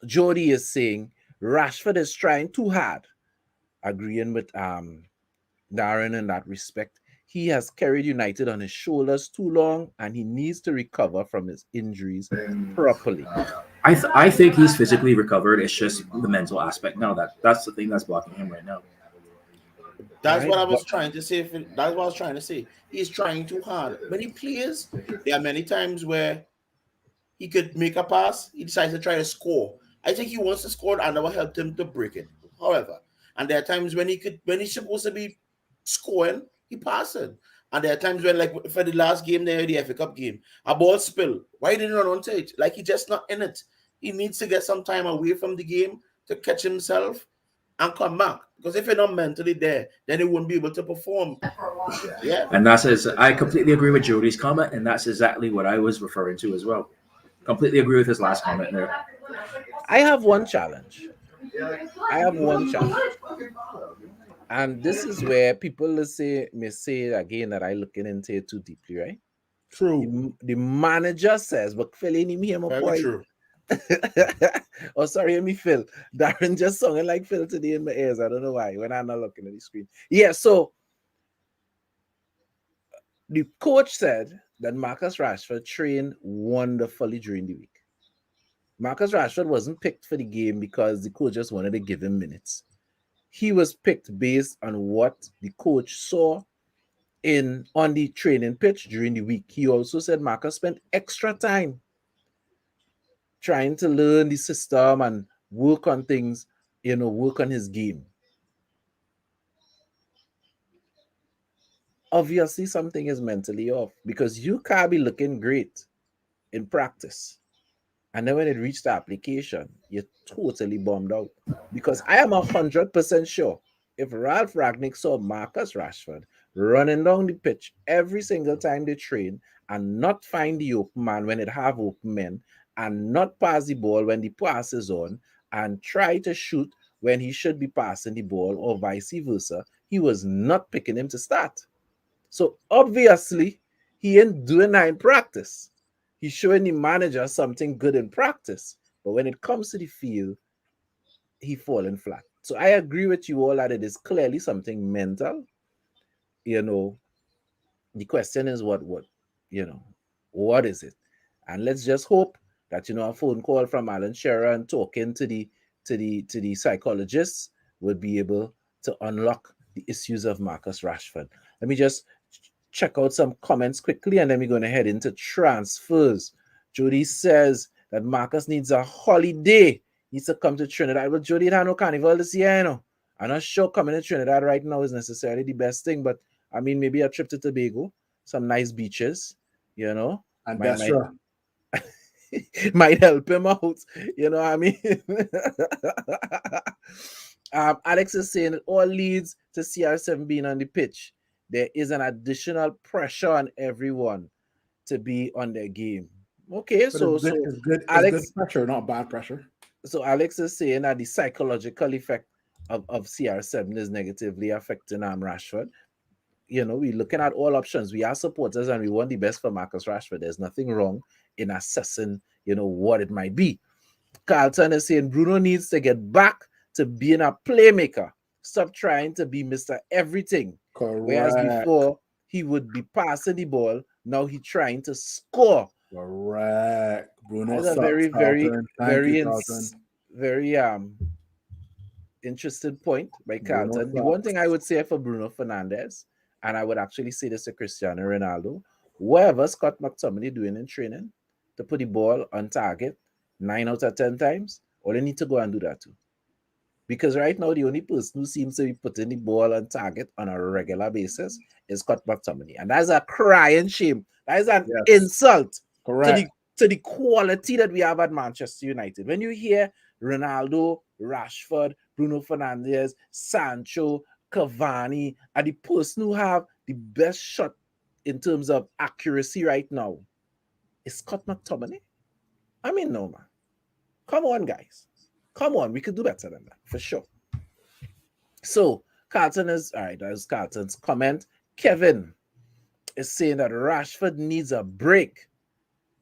Speaker 1: Jody is saying Rashford is trying too hard, agreeing with Darren in that respect. He has carried United on his shoulders too long and he needs to recover from his injuries properly.
Speaker 2: I think he's physically recovered. It's just the mental aspect now. That's the thing that's blocking him right now.
Speaker 4: That's
Speaker 1: Right,
Speaker 4: what I was trying to say. That's what I was trying to say. He's trying too hard. When he plays, there are many times where he could make a pass. He decides to try to score. I think he wants to score. I never helped him to break it. However, and there are times when he's supposed to be scoring, he passes. And there are times when, like for the last game there, the FA Cup game, a ball spill. Why didn't he run on stage? Like he's just not in it. He needs to get some time away from the game to catch himself and come back. Because if you're not mentally there, then he won't be able to perform. Yeah.
Speaker 2: And I completely agree with Jody's comment, and that's exactly what I was referring to as well. Completely agree with his last comment there.
Speaker 1: I have one challenge. And this is where people may say again that I looking into it too deeply, right?
Speaker 3: True.
Speaker 1: The manager says, but Phil ain't even hear my
Speaker 4: Very
Speaker 1: point.
Speaker 4: true.
Speaker 1: Oh, sorry, hear me, Phil. Darren just singing like Phil today in my ears. I don't know why when I'm not looking at the screen. Yeah, so the coach said that Marcus Rashford trained wonderfully during the week. Marcus Rashford wasn't picked for the game because the coach just wanted to give him minutes. He was picked based on what the coach saw on the training pitch during the week. He also said Marcus spent extra time trying to learn the system and work on things, work on his game. Obviously, something is mentally off because you can't be looking great in practice. And then when it reached the application, you're totally bummed out. Because I am 100% sure if Ralph Ragnick saw Marcus Rashford running down the pitch every single time they train and not find the open man when it have open men and not pass the ball when the pass is on and try to shoot when he should be passing the ball or vice versa, he was not picking him to start. So obviously, he ain't doing that in practice. He's showing the manager something good in practice. But when it comes to the field, he falling flat. So I agree with you all that it is clearly something mental. The question is what is it? And let's just hope that, a phone call from Alan Shearer and talking to the psychologists would be able to unlock the issues of Marcus Rashford. Let me just check out some comments quickly and then we're going to head into transfers. Jody says that Marcus needs a holiday. Needs to come to Trinidad. Well, Jody had no carnival this year, I'm not sure coming to Trinidad right now is necessarily the best thing, but I mean, maybe a trip to Tobago, some nice beaches,
Speaker 3: And
Speaker 1: might help him out. You know what I mean? Alex is saying it all leads to CR7 being on the pitch. There is an additional pressure on everyone to be on their game. Okay,
Speaker 3: but
Speaker 1: so
Speaker 3: it's good.
Speaker 1: Alex,
Speaker 3: it's good pressure, not bad pressure.
Speaker 1: So Alex is saying that the psychological effect of CR7 is negatively affecting Rashford. We're looking at all options. We are supporters and we want the best for Marcus Rashford. There's nothing wrong in assessing, what it might be. Carlton is saying Bruno needs to get back to being a playmaker. Stop trying to be Mr. Everything.
Speaker 3: Correct.
Speaker 1: Whereas before he would be passing the ball, now he's trying to score.
Speaker 3: Correct. Bruno
Speaker 1: That's a
Speaker 3: sucks,
Speaker 1: very interesting point by Carlton. The one thing I would say for Bruno Fernandes, and I would actually say this to Cristiano Ronaldo, whatever Scott McTominay doing in training to put the ball on target 9 out of 10 times, all they need to go and do that too. Because right now, the only person who seems to be putting the ball on target on a regular basis is Scott McTominay. And that's a crying shame. That is an insult to to the quality that we have at Manchester United. When you hear Ronaldo, Rashford, Bruno Fernandes, Sancho, Cavani are the person who have the best shot in terms of accuracy right now, is Scott McTominay. I mean, no, man. Come on, guys. Come on. We could do better than that, for sure. So, Carlton is, all right, that's Carlton's comment. Kevin is saying that Rashford needs a break.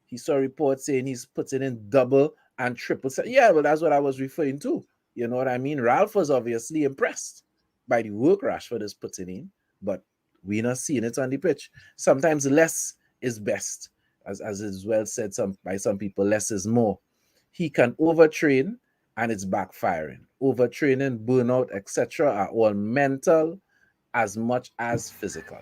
Speaker 1: He saw reports saying he's putting in double and triple. Yeah, well, that's what I was referring to. You know what I mean? Ralph was obviously impressed by the work Rashford is putting in, but we're not seeing it on the pitch. Sometimes less is best, as is well said by some people, less is more. He can overtrain and it's backfiring. Overtraining, burnout, etc. are all mental as much as physical.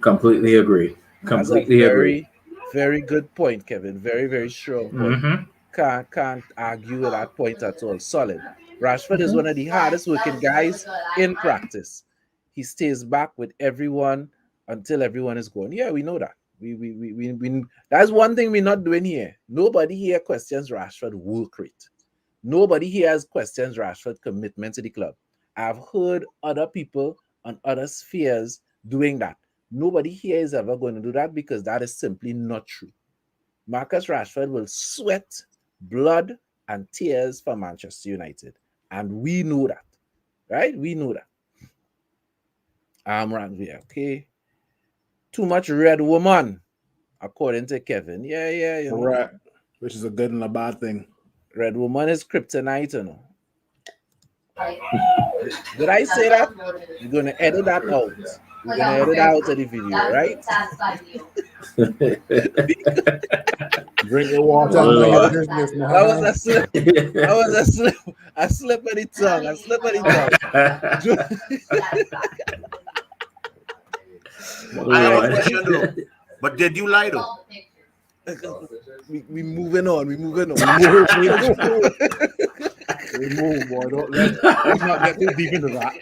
Speaker 2: Completely agree. Completely agree.
Speaker 1: Very good point, Kevin. Very, very strong point. Can't argue with that point at all. Solid. Rashford is one of the hardest working guys in practice. He stays back with everyone until everyone is gone. Yeah, we know that. We that's one thing we're not doing here. Nobody here questions Rashford work rate. Nobody here has questions Rashford commitment to the club. I've heard other people on other spheres doing that. Nobody here is ever going to do that because that is simply not true. Marcus Rashford will sweat, blood, and tears for Manchester United. And we know that. Right? We know that. Okay. Too much red woman, according to Kevin. Yeah. You know.
Speaker 3: Correct. Which is a good and a bad thing.
Speaker 1: Red woman is kryptonite, you know. Did I say that? You're going to edit that out. We're going to edit out of the video, right?
Speaker 3: Drink your water.
Speaker 1: That was a slip. That was a slip. A slip of the tongue. A slip of the tongue.
Speaker 4: I have a question though. But did you lie though?
Speaker 1: We moving on. We moving on.
Speaker 3: We move, boy. Let's not get too deep into that.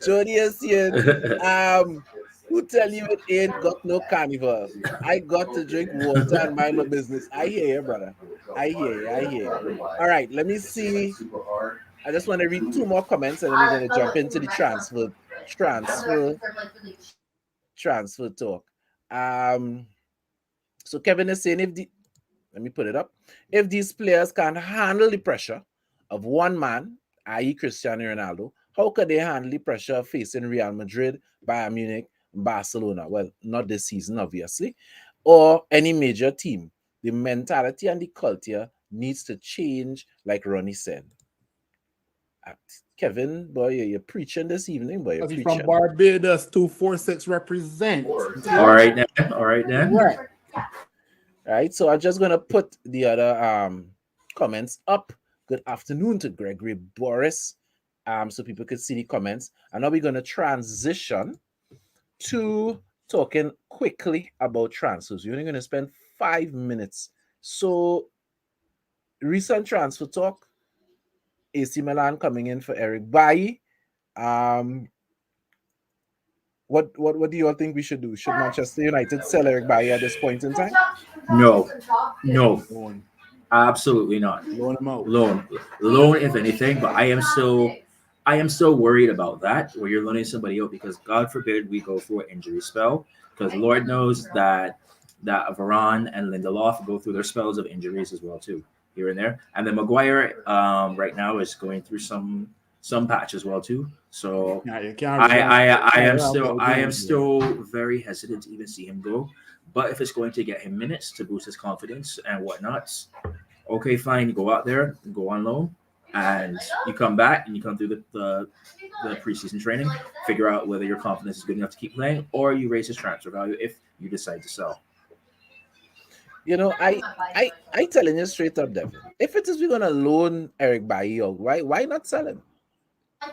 Speaker 1: Jody is here. Who tell you it ain't got no carnival? I got to drink water and mind my business. I hear you, brother. I hear you. All right, let me see. I just want to read two more comments and then we're going to jump into the transfer talk. So Kevin is saying let me put it up. If these players can't handle the pressure of one man, i.e. Cristiano Ronaldo, how could they handle the pressure of facing Real Madrid, Bayern Munich, Barcelona? Well, not this season, obviously, or any major team. The mentality and the culture needs to change, like Ronnie said. Kevin, boy, you're preaching this evening, boy. You're preaching.
Speaker 3: From Barbados, 246 represent.
Speaker 2: All right, then.
Speaker 3: Right.
Speaker 1: All right, so I'm just going to put the other comments up. Good afternoon to Gregory Boris, so people could see the comments. And now we're going to transition to talking quickly about transfers. We're only going to spend 5 minutes. So, recent transfer talk, AC Milan coming in for Eric Bailly. What do you all think we should do? Should Manchester United sell Eric Bailly at this point in time?
Speaker 2: No. Absolutely not.
Speaker 3: Loan him out.
Speaker 2: Loan, if anything. But I am so worried about that, where you're loaning somebody out, because God forbid we go through an injury spell. Because Lord knows that Varane and Lindelof go through their spells of injuries as well too, here and there. And then Maguire right now is going through some patch as well too. So I am still very hesitant to even see him go. But if it's going to get him minutes to boost his confidence and whatnot, okay, fine. You go out there and go on loan, and you come back and you come through the preseason training, figure out whether your confidence is good enough to keep playing, or you raise his transfer value if you decide to sell.
Speaker 1: You know, I telling you straight up, Devin. If it is we're gonna loan Eric Bailly out, why not sell him?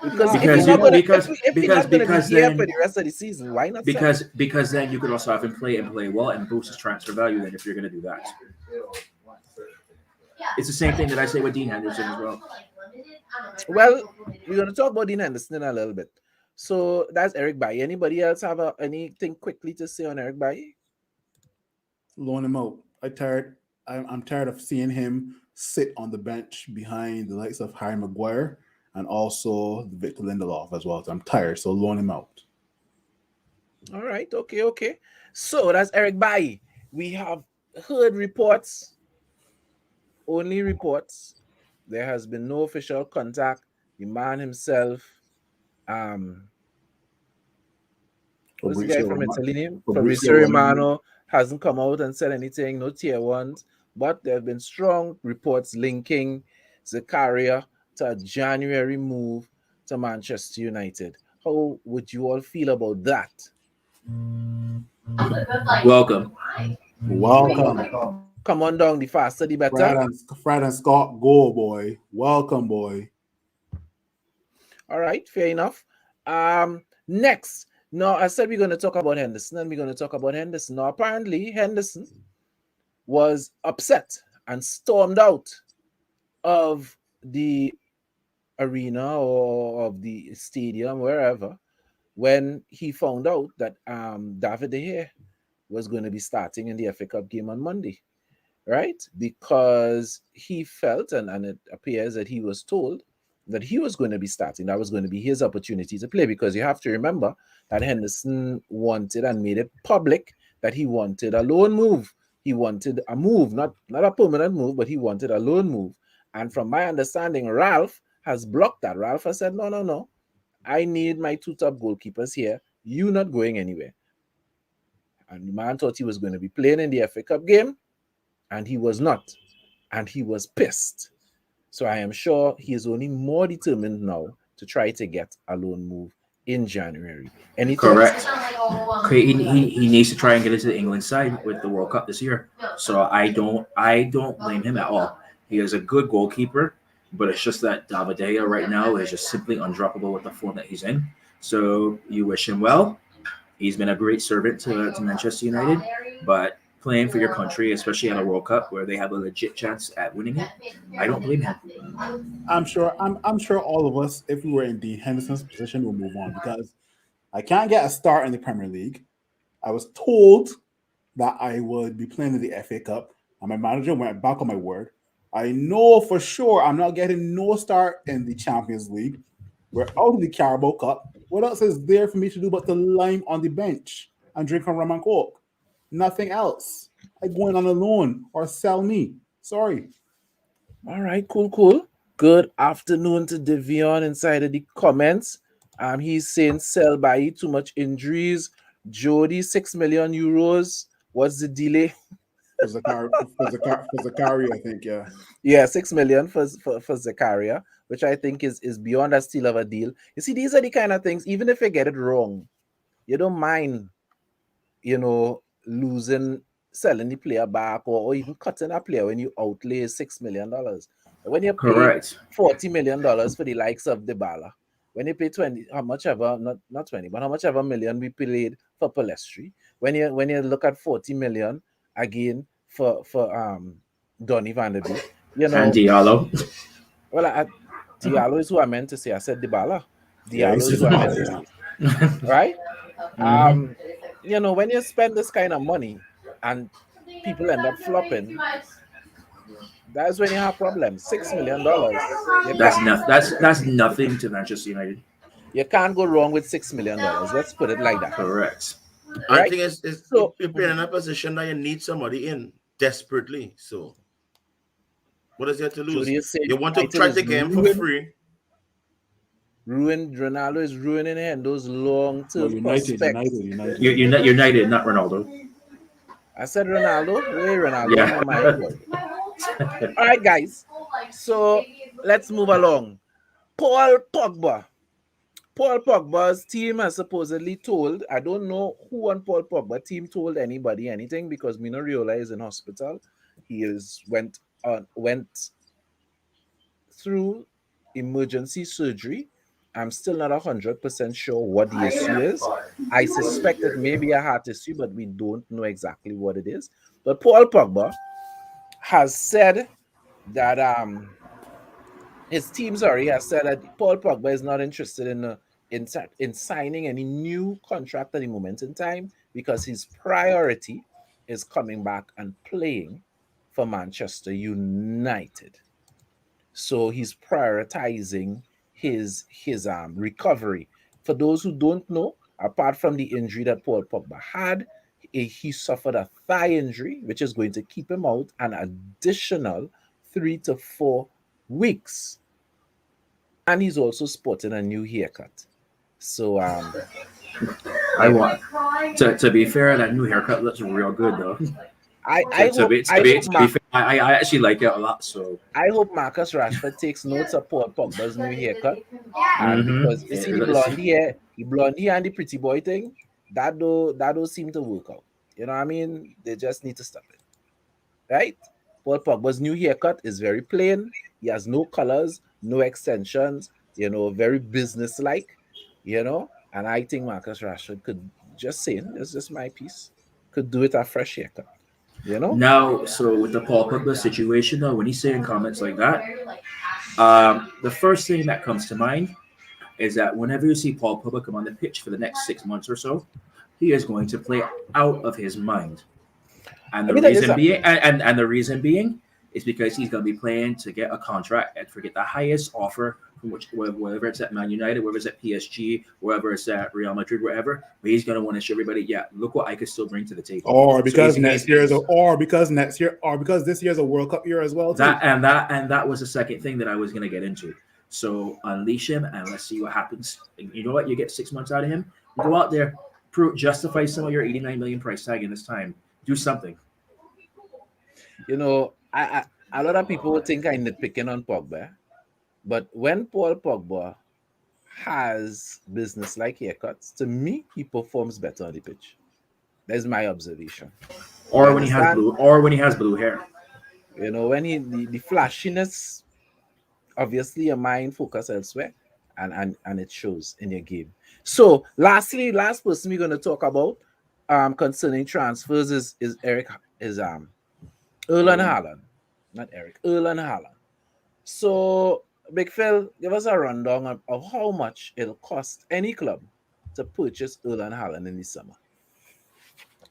Speaker 1: Because if he's not gonna be here for the rest of the season, why not?
Speaker 2: Because then you could also have him play well and boost his transfer value. Then if you're gonna do that, it's the same thing that I say with Dean Henderson as well.
Speaker 1: Well, we're gonna talk about Dean Henderson in a little bit. So that's Eric Bailly. Anybody else have anything quickly to say on Eric Bailly?
Speaker 3: Loan him out. I'm tired of seeing him sit on the bench behind the likes of Harry Maguire and also Victor Lindelof as well. So I'm tired. So loan him out.
Speaker 1: All right, okay. So that's Eric Bailly. We have heard reports, only reports. There has been no official contact. The man himself, um, what's the guy
Speaker 3: Fabrizio
Speaker 1: from
Speaker 3: Romano.
Speaker 1: Italy?
Speaker 3: Fabrizio
Speaker 1: Fabrizio
Speaker 3: Romano.
Speaker 1: Romano hasn't come out and said anything, no tier ones, but there have been strong reports linking Zakaria to a January move to Manchester United. How would you all feel about that?
Speaker 2: Welcome.
Speaker 3: Welcome.
Speaker 1: Come on down, the faster the better.
Speaker 3: Fred and Scott, go boy. Welcome, boy.
Speaker 1: All right, fair enough. Next, now I said we're going to talk about Henderson, and we're going to talk about Henderson. Now, apparently, Henderson was upset and stormed out of the arena or of the stadium, wherever, when he found out that David De Gea was going to be starting in the FA Cup game on Monday, right? Because he felt, and it appears that he was told that he was going to be starting. That was going to be his opportunity to play, because you have to remember that Henderson wanted and made it public that he wanted a loan move. He wanted a move, not a permanent move, but he wanted a loan move. And from my understanding, Ralph has blocked that. Ralph has said, no. I need my two top goalkeepers here. You not going anywhere. And the man thought he was going to be playing in the FA Cup game, and he was not. And he was pissed. So I am sure he is only more determined now to try to get a loan move in January. Any
Speaker 2: Correct.
Speaker 1: thoughts?
Speaker 2: He needs to try and get into the England side with the World Cup this year. So I don't blame him at all. He is a good goalkeeper, but it's just that David De Gea right now is just simply undroppable with the form that he's in. So you wish him well. He's been a great servant to Manchester United, but playing for your country, especially at a World Cup where they have a legit chance at winning it, I don't blame him.
Speaker 3: I'm sure all of us, if we were in the Henderson's position, will move on because I can't get a start in the Premier League. I was told that I would be playing in the FA Cup, and my manager went back on my word. I know for sure I'm not getting no start in the Champions League. We're out of the Carabao Cup. What else is there for me to do but to lie on the bench and drink from rum and coke? Nothing else. I go in on a loan or sell me. Sorry.
Speaker 1: All right, cool. Good afternoon to Devion inside of the comments. He's saying sell by too much injuries. Jody, 6 million euros. What's the delay?
Speaker 3: For Zakaria, I think, yeah.
Speaker 1: Yeah, 6 million for Zakaria, which I think is beyond a steal of a deal. You see, these are the kind of things, even if you get it wrong, you don't mind, losing, selling the player back, or even cutting a player when you outlay $6 million. When you pay
Speaker 2: Correct.
Speaker 1: $40 million for the likes of Dybala, when you pay 20, how much ever, not 20, but how much ever million we paid for Palestri, when you look at 40 million again for Donny van der Beek,
Speaker 2: And Diallo.
Speaker 1: well, Diallo is who I meant to say. I said Dybala.
Speaker 3: Yeah,
Speaker 1: Diallo is who I meant to say, right?
Speaker 2: Mhm.
Speaker 1: When you spend this kind of money and people end up flopping, that's when you have problems. $6 million.
Speaker 2: That's nothing to Manchester United.
Speaker 1: You can't go wrong with $6 million. Let's put it like that,
Speaker 2: Correct.
Speaker 4: I
Speaker 1: right?
Speaker 4: think it's
Speaker 1: So
Speaker 4: you're playing in a position that you need somebody in desperately. So what is there to lose?
Speaker 1: Jody is saying
Speaker 4: You want to
Speaker 1: United
Speaker 4: try
Speaker 1: is
Speaker 4: to get him for free.
Speaker 1: Ronaldo is ruining those
Speaker 3: No,
Speaker 1: long-term
Speaker 3: United.
Speaker 1: prospects.
Speaker 2: You're United, not Ronaldo.
Speaker 1: I said Ronaldo. Where Ronaldo?
Speaker 2: Yeah.
Speaker 1: My mind, boy. All right, guys. So let's move along. Paul Pogba. Paul Pogba's team has supposedly told, I don't know who on Paul Pogba team told anybody anything, because Mino Raiola is in hospital. He went through emergency surgery. I'm still not 100% sure what the issue is. I suspect it may be a heart issue, but we don't know exactly what it is. But Paul Pogba has said that his team, has said that Paul Pogba is not interested in signing any new contract at the moment in time, because his priority is coming back and playing for Manchester United. So he's prioritizing his recovery. For those who don't know, apart from the injury that Paul Pogba had, he suffered a thigh injury, which is going to keep him out an additional 3 to 4 weeks. And he's also sporting a new haircut. So
Speaker 2: I want to be fair, that new haircut looks real good though.
Speaker 1: I
Speaker 2: To
Speaker 1: hope
Speaker 2: be
Speaker 1: I
Speaker 2: to be
Speaker 1: hope
Speaker 2: to be fair, I actually like it a lot. So
Speaker 1: I hope Marcus Rashford takes notes of Paul Pogba's new haircut. And because you see the
Speaker 2: let's
Speaker 1: blonde hair and the pretty boy thing, that don't seem to work out. You know what I mean? They just need to stop it. Right? Paul Pogba's new haircut is very plain. He has no colors, no extensions, very business-like, and I think Marcus Rashford could just saying, it's just my piece, could do it a fresh haircut, you know?
Speaker 2: now. So with the Paul Pogba situation though, when he's saying comments like that, the first thing that comes to mind is that whenever you see Paul Pogba come on the pitch for the next 6 months or so, he is going to play out of his mind. And
Speaker 1: Let
Speaker 2: the
Speaker 1: me tell you
Speaker 2: reason being,
Speaker 1: something.
Speaker 2: and the reason being, is because he's going to be playing to get a contract and forget the highest offer from whether it's at Man United, whether it's at PSG, whether it's at Real Madrid, wherever. But he's going to want to show everybody, yeah, look what I could still bring to the table.
Speaker 3: Or
Speaker 2: So
Speaker 3: because this year is a World Cup year as well too.
Speaker 2: that was the second thing that I was going to get into. So unleash him and let's see what happens. And you know what? You get 6 months out of him. Go out there, justify some of your 89 million price tag in this time. Do something.
Speaker 1: I a lot of people think I'm nitpicking on Pogba, but when Paul Pogba has business-like haircuts, to me, he performs better on the pitch. That's my observation. You
Speaker 2: Or when he has
Speaker 1: understand?
Speaker 2: blue hair.
Speaker 1: When the flashiness, obviously your mind focus elsewhere, and it shows in your game. So lastly, last person we're going to talk about concerning transfers is Erlen Haaland. Not Eric, Erlen Haaland. So Big Phil, give us a rundown of how much it'll cost any club to purchase Erlen Haaland in the summer.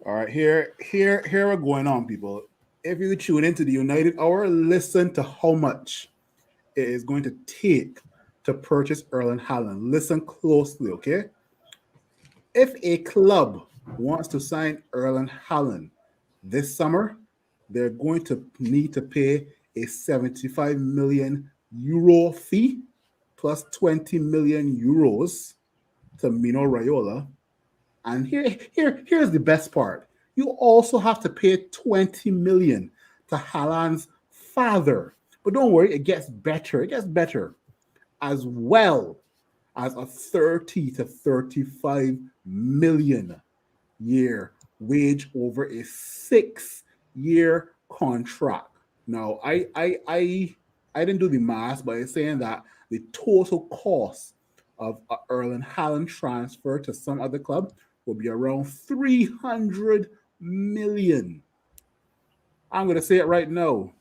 Speaker 3: All right, here we're going on, people. If you tune into the United Hour, listen to how much it is going to take to purchase Erling Haaland. Listen closely, okay? If a club wants to sign Erling Haaland this summer, they're going to need to pay a 75 million euro fee plus 20 million euros to Mino Raiola. And here's the best part. You also have to pay 20 million to Haaland's father. But don't worry, it gets better. It gets better. As well as a 30 to 35 million year wage over a 6-year contract. Now, I didn't do the math, but it's saying that the total cost of Erling Haaland transfer to some other club will be around 300 million. I'm going to say it right now.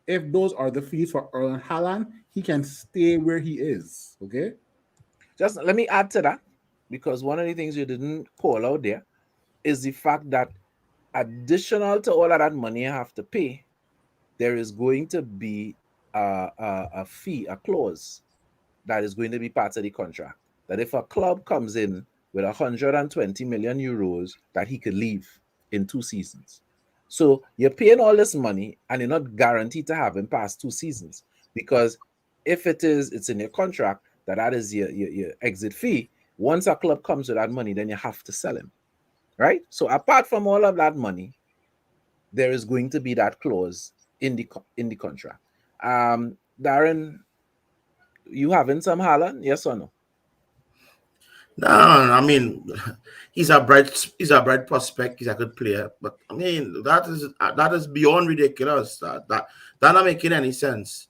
Speaker 3: If those are the fees for Erling Haaland, he can stay where he is. Okay?
Speaker 1: Just let me add to that, because one of the things you didn't call out there is the fact that additional to all of that money you have to pay, there is going to be a fee, a clause that is going to be part of the contract. That if a club comes in with 120 million euros, that he could leave in 2 seasons. So you're paying all this money and you're not guaranteed to have him past 2 seasons, because if it's in your contract that is your exit fee. Once a club comes with that money, then you have to sell him, right? So apart from all of that money, there is going to be that clause in the contract. Darren, you having some Haaland? Yes or no?
Speaker 4: No, I mean, he's a bright prospect. He's a good player, but I mean that is beyond ridiculous. That not making any sense.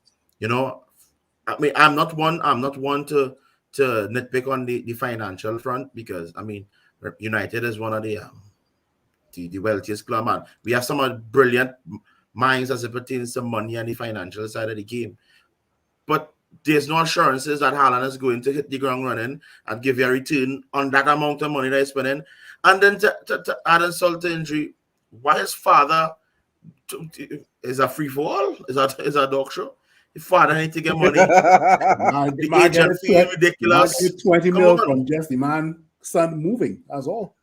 Speaker 4: I mean, I'm not one to nitpick on the financial front, because I mean, United is one of the wealthiest club, man. We have some brilliant minds as it pertains to money and the financial side of the game, but there's no assurances that Haaland is going to hit the ground running and give you a return on that amount of money that he's spending. And then to add insult to injury, why his father is a free for all? Is a dog show? His father need to get money.
Speaker 3: The
Speaker 4: The
Speaker 3: man get
Speaker 4: agent
Speaker 3: it
Speaker 4: fee
Speaker 3: the man
Speaker 4: ridiculous.
Speaker 3: get 20
Speaker 4: Come
Speaker 3: mil
Speaker 4: on.
Speaker 3: from just the man son moving. That's all.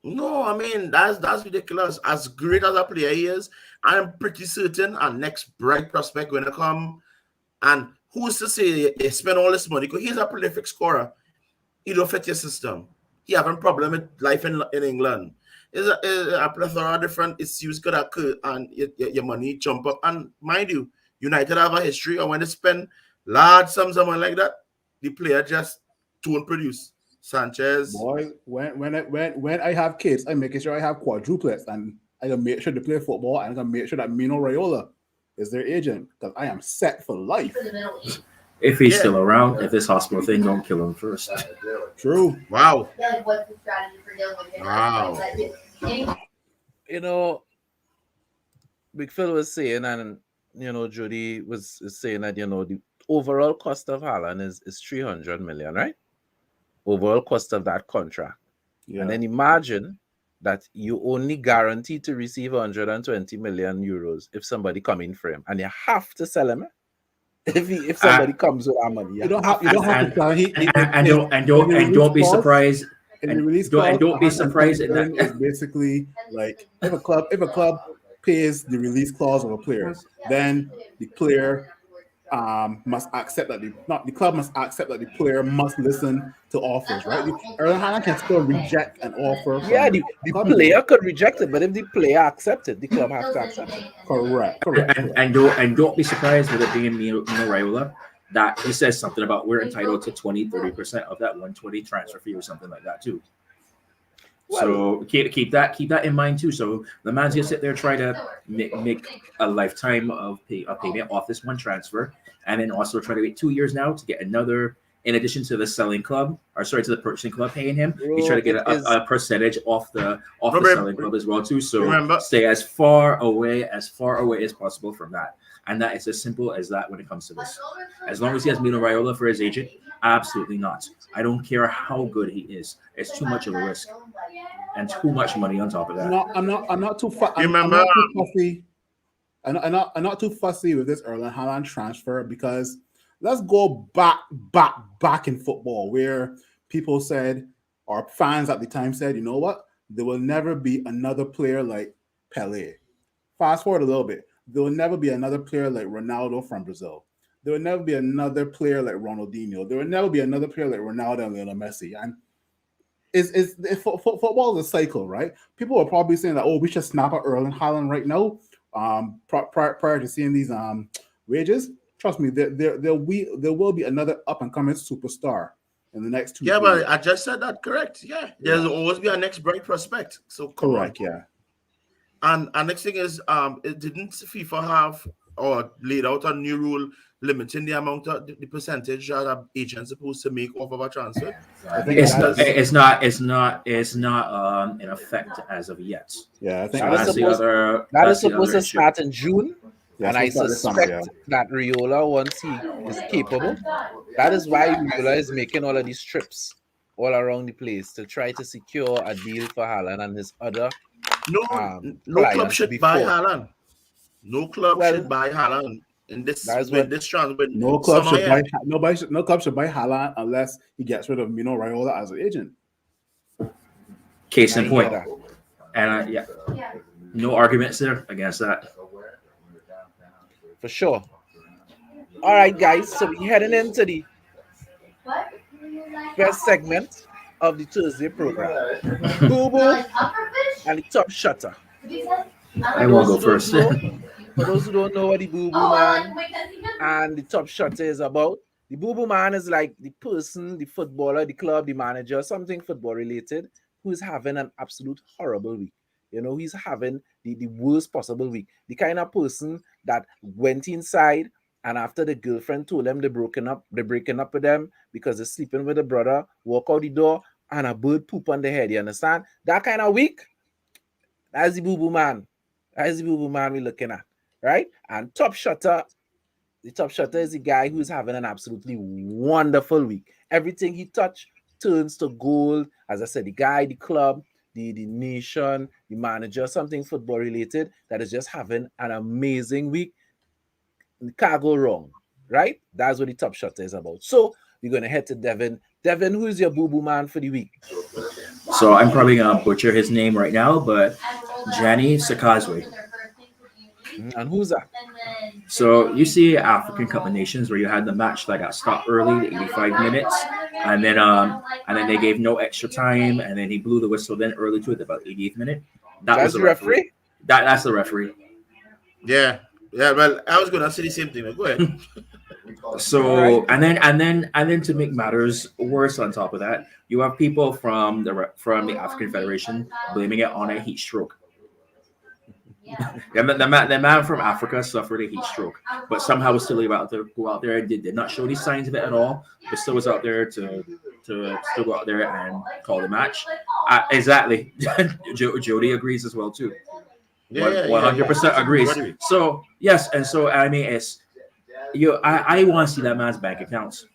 Speaker 4: No, I mean that's ridiculous. As great as a player he is, I'm pretty certain our next bright prospect going to come. And who's to say they spend all this money? Because he's a prolific scorer. He don't fit your system. He having problem with life in England. Is a plethora of different issues could occur, and your money jump up. And mind you, United have a history, and when they spend large sums of money like that, the player just don't produce. Sanchez.
Speaker 3: Boy, when I have kids, I'm making sure I have quadruplets, and I can make sure they play football, and I can make sure that Mino Raiola is their agent because I am set for life.
Speaker 2: If he's
Speaker 4: Yeah.
Speaker 2: still around, if this hospital thing don't kill him first.
Speaker 3: True.
Speaker 4: Wow.
Speaker 5: Yeah, like what's the strategy for dealing with it?
Speaker 4: Wow.
Speaker 1: You know, Big Phil was saying, and Jody was saying that the overall cost of Haaland is 300 million, right? Overall cost of that contract.
Speaker 3: Yeah.
Speaker 1: And then imagine that you only guarantee to receive 120 million euros if somebody come in for him, and you have to sell him. If somebody comes with that money,
Speaker 3: You don't have to tell
Speaker 2: Don't be surprised.
Speaker 3: In the release
Speaker 2: And
Speaker 3: clause,
Speaker 2: don't be surprised in that.
Speaker 3: is basically like if a club pays the release clause of a player, then the player must accept that the club must accept that the player must listen to offers, right? Erling Haaland can still reject an offer.
Speaker 1: Yeah, the player could reject it, but if the player accepts it, the club has to accept it.
Speaker 3: Correct.
Speaker 2: And don't be surprised with it being Mino Raiola that he says something about we're entitled to 20-30% of that 120 transfer fee or something like that too. So keep that in mind too. So the man's gonna sit there try to make a lifetime of payment off this one transfer, and then also try to wait 2 years now to get another. In addition to the selling club, to the purchasing club paying him, he's trying to get a percentage off the selling club as well too. So stay as far away as possible from that. And that is as simple as that when it comes to this. As long as he has Mino Raiola for his agent, absolutely not. I don't care how good he is. It's too much of a risk and too much money on top of that.
Speaker 3: I'm not too fussy. I'm not too fussy with this Erling Haaland transfer because let's go back in football where people said, or fans at the time said, you know what? There will never be another player like Pelé. Fast forward a little bit. There will never be another player like Ronaldo from Brazil. There will never be another player like Ronaldinho. There will never be another player like Ronaldo and Lionel Messi. And football is a cycle, right? People are probably saying that, oh, we should snap at Erling Haaland right now. Prior to seeing these wages, trust me, there will be another up and coming superstar in the next 2 years.
Speaker 4: Yeah, but I just said that correct. Yeah, there's always be a next bright prospect. So correct.
Speaker 3: Yeah.
Speaker 4: And next thing is, didn't FIFA have or laid out a new rule limiting the amount of the percentage that an agent supposed to make off of a transfer?
Speaker 2: It's not in effect as of yet.
Speaker 3: Yeah, I think
Speaker 1: that is supposed to start in June.
Speaker 3: Yeah,
Speaker 1: and I suspect that Raiola, once he is capable, that is why Raiola is making all of these trips all around the place to try to secure a deal for Haaland and his other.
Speaker 4: No club should buy Haaland. No club should buy Haaland in this transfer.
Speaker 3: No club should buy Haaland unless he gets rid of Mino Raiola as an agent.
Speaker 2: Case in point. And no arguments there against that.
Speaker 1: For sure. All right, guys. So we're heading into the first segment of the Thursday program. Booboo and the Top Shotta.
Speaker 2: I will go first.
Speaker 1: For those who don't know what the Booboo Man and the Top Shotta is about, the Booboo Man is like the person, the footballer, the club, the manager, something football related, who is having an absolute horrible week. He's having the worst possible week. The kind of person that went inside and after the girlfriend told them they're breaking up with them because they're sleeping with the brother, walk out the door and a bird poop on the head. You understand? That kind of week, that's the Booboo Man. That's the Booboo Man we're looking at, right? And Top Shotta, the Top Shotta is the guy who's having an absolutely wonderful week. Everything he touched turns to gold. As I said, the guy, the club, the nation, the manager, something football related that is just having an amazing week. Can't go wrong, right? That's what the top shot is about. So we're gonna head to Devin. Devin, who is your boo-boo man for the week?
Speaker 2: So I'm probably gonna butcher his name right now, but Gianni Sakazwe.
Speaker 1: And who's that?
Speaker 2: So you see African Cup of Nations where you had the match that got stopped early, the 85 minutes, and then they gave no extra time, and then he blew the whistle then early to it about 88th minute. That was
Speaker 1: That's
Speaker 2: the
Speaker 1: the
Speaker 2: referee.
Speaker 1: referee?
Speaker 2: That's the referee.
Speaker 4: Yeah. Well, I was gonna say the same thing. But go ahead.
Speaker 2: So and then to make matters worse, on top of that, you have people from the African Federation blaming it on a heat stroke. The man from Africa suffered a heat stroke, but somehow was still able to go out there and did not show any signs of it at all, but still was out there to still go out there and call the match. Exactly. Jody agrees as well too. 100% agrees. So yes, and so I mean it's I want to see that man's bank accounts.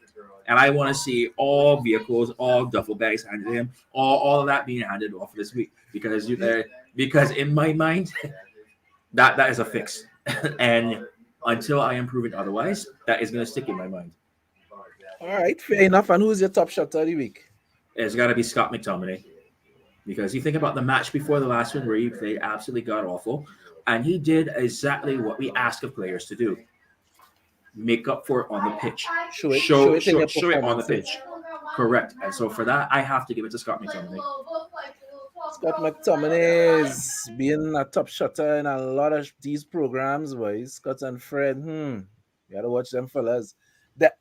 Speaker 2: And I want to see all vehicles, all duffel bags handed to him, all of that being handed off this week. Because in my mind, that is a fix. And until I am proven otherwise, that is going to stick in my mind.
Speaker 1: All right, fair enough. And who's your top shot of the week?
Speaker 2: It's got to be Scott McTominay. Because you think about the match before the last one where he played absolutely god awful, and he did exactly what we ask of players to do. Make up for it on the pitch. Show it on the pitch. Correct. And so for that, I have to give it to Scott McTominay.
Speaker 1: Scott McTominay is being a top shotter in a lot of these programs, boys. Scott and Fred. You gotta watch them fellas.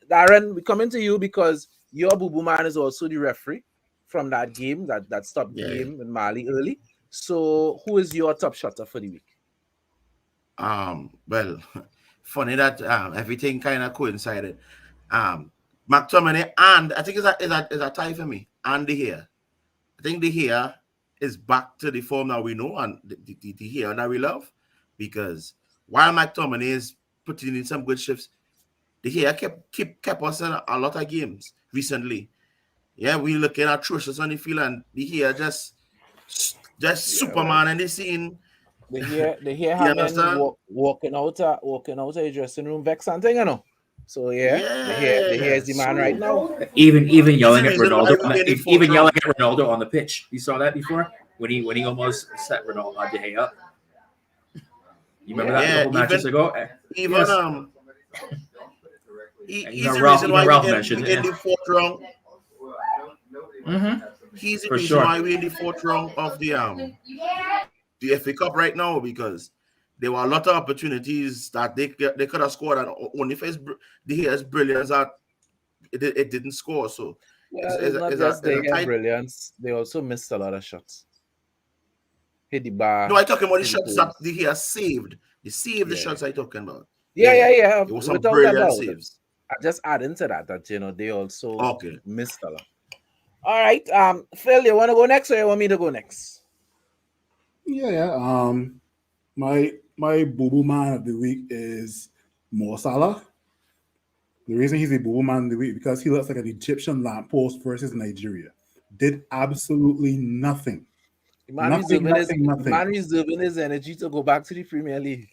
Speaker 1: Darren, we coming to you because your boo-boo man is also the referee from that game that stopped the game in Mali early. So who is your top shotter for the week?
Speaker 4: Well, funny that everything kind of coincided. McTominay and I think is a tie for me. And De Gea. I think De Gea is back to the form that we know and the De Gea that we love, because while McTominay is putting in some good shifts, De Gea kept us in a lot of games recently. Yeah, we looking atrocious on the field, and De Gea just Superman in the scene.
Speaker 1: The hair having walking out of the dressing room vex and thing, you know. So the hair is the man right now.
Speaker 2: Even yelling at Ronaldo, yelling at Ronaldo on the pitch. You saw that before when he almost set Ronaldo De Gea up. You remember that a couple matches ago?
Speaker 4: He's the reason why we're in the fourth round. He's the reason why we're in the fourth round of the FA Cup right now, because there were a lot of opportunities that they could have scored, and only for his brilliance that it didn't score. So
Speaker 1: it's not just their brilliance; they also missed a lot of shots. Hit the bar.
Speaker 4: No, I'm talking about the shots that he has saved. He saved the shots I'm talking about.
Speaker 1: Yeah.
Speaker 4: It was some brilliant saves.
Speaker 1: I just add into that they also missed a lot. All right, Phil, you want to go next, or you want me to go next?
Speaker 3: Yeah. My boo-boo man of the week is Mo Salah. The reason he's a boo-boo man of the week because he looks like an Egyptian lamppost versus Nigeria. Did absolutely nothing.
Speaker 1: The man reserving his energy to go back to the Premier League.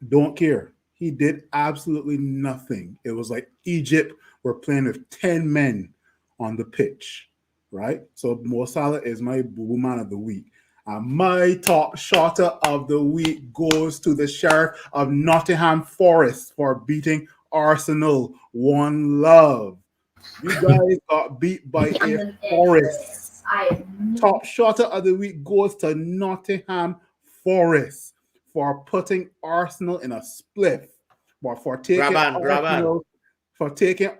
Speaker 3: Don't care. He did absolutely nothing. It was like Egypt were playing with 10 men on the pitch, right? So Mo Salah is my boo-boo man of the week. And my top shotter of the week goes to the Sheriff of Nottingham Forest for beating Arsenal 1-0. You guys got beat by a Forest. Top shotter of the week goes to Nottingham Forest for putting Arsenal in a split. But for taking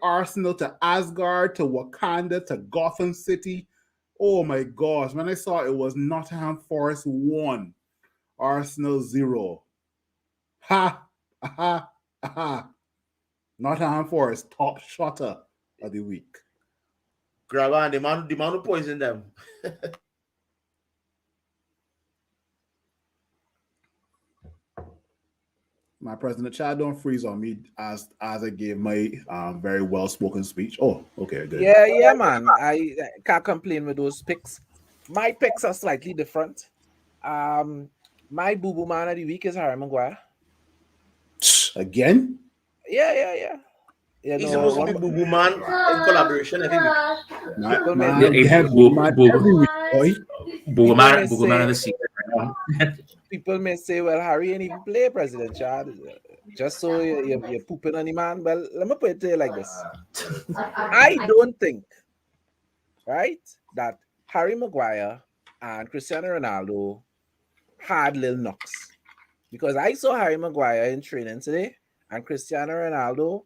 Speaker 3: Arsenal to Asgard, to Wakanda, to Gotham City. Oh my gosh, when I saw it was Nottingham Forest 1, Arsenal 0. Ha! Nottingham Forest, top shotter of the week.
Speaker 4: Grab on, the man who poisoned them.
Speaker 3: My President Chad, don't freeze on me as I gave my very well-spoken speech. Oh, okay, good.
Speaker 1: Yeah, man. I can't complain with those picks. My picks are slightly different. My boo-boo man of the week is Harry Maguire.
Speaker 3: Again?
Speaker 1: Yeah. You
Speaker 4: He's
Speaker 1: know,
Speaker 4: supposed to be Boo Boo Man in collaboration every week.
Speaker 3: Not
Speaker 1: people may
Speaker 3: man,
Speaker 2: Yeah, if
Speaker 3: damn,
Speaker 2: Boo
Speaker 3: man,
Speaker 2: Boo
Speaker 3: every week, boy.
Speaker 1: people may
Speaker 2: Boo Man of
Speaker 1: say
Speaker 2: the season right now.
Speaker 1: people may say, well, Harry ain't even play President Chad. Just so you're pooping on the man. Well, let me put it to you like this. I don't think, right, that Harry Maguire and Cristiano Ronaldo had little knocks. Because I saw Harry Maguire in training today, and Cristiano Ronaldo,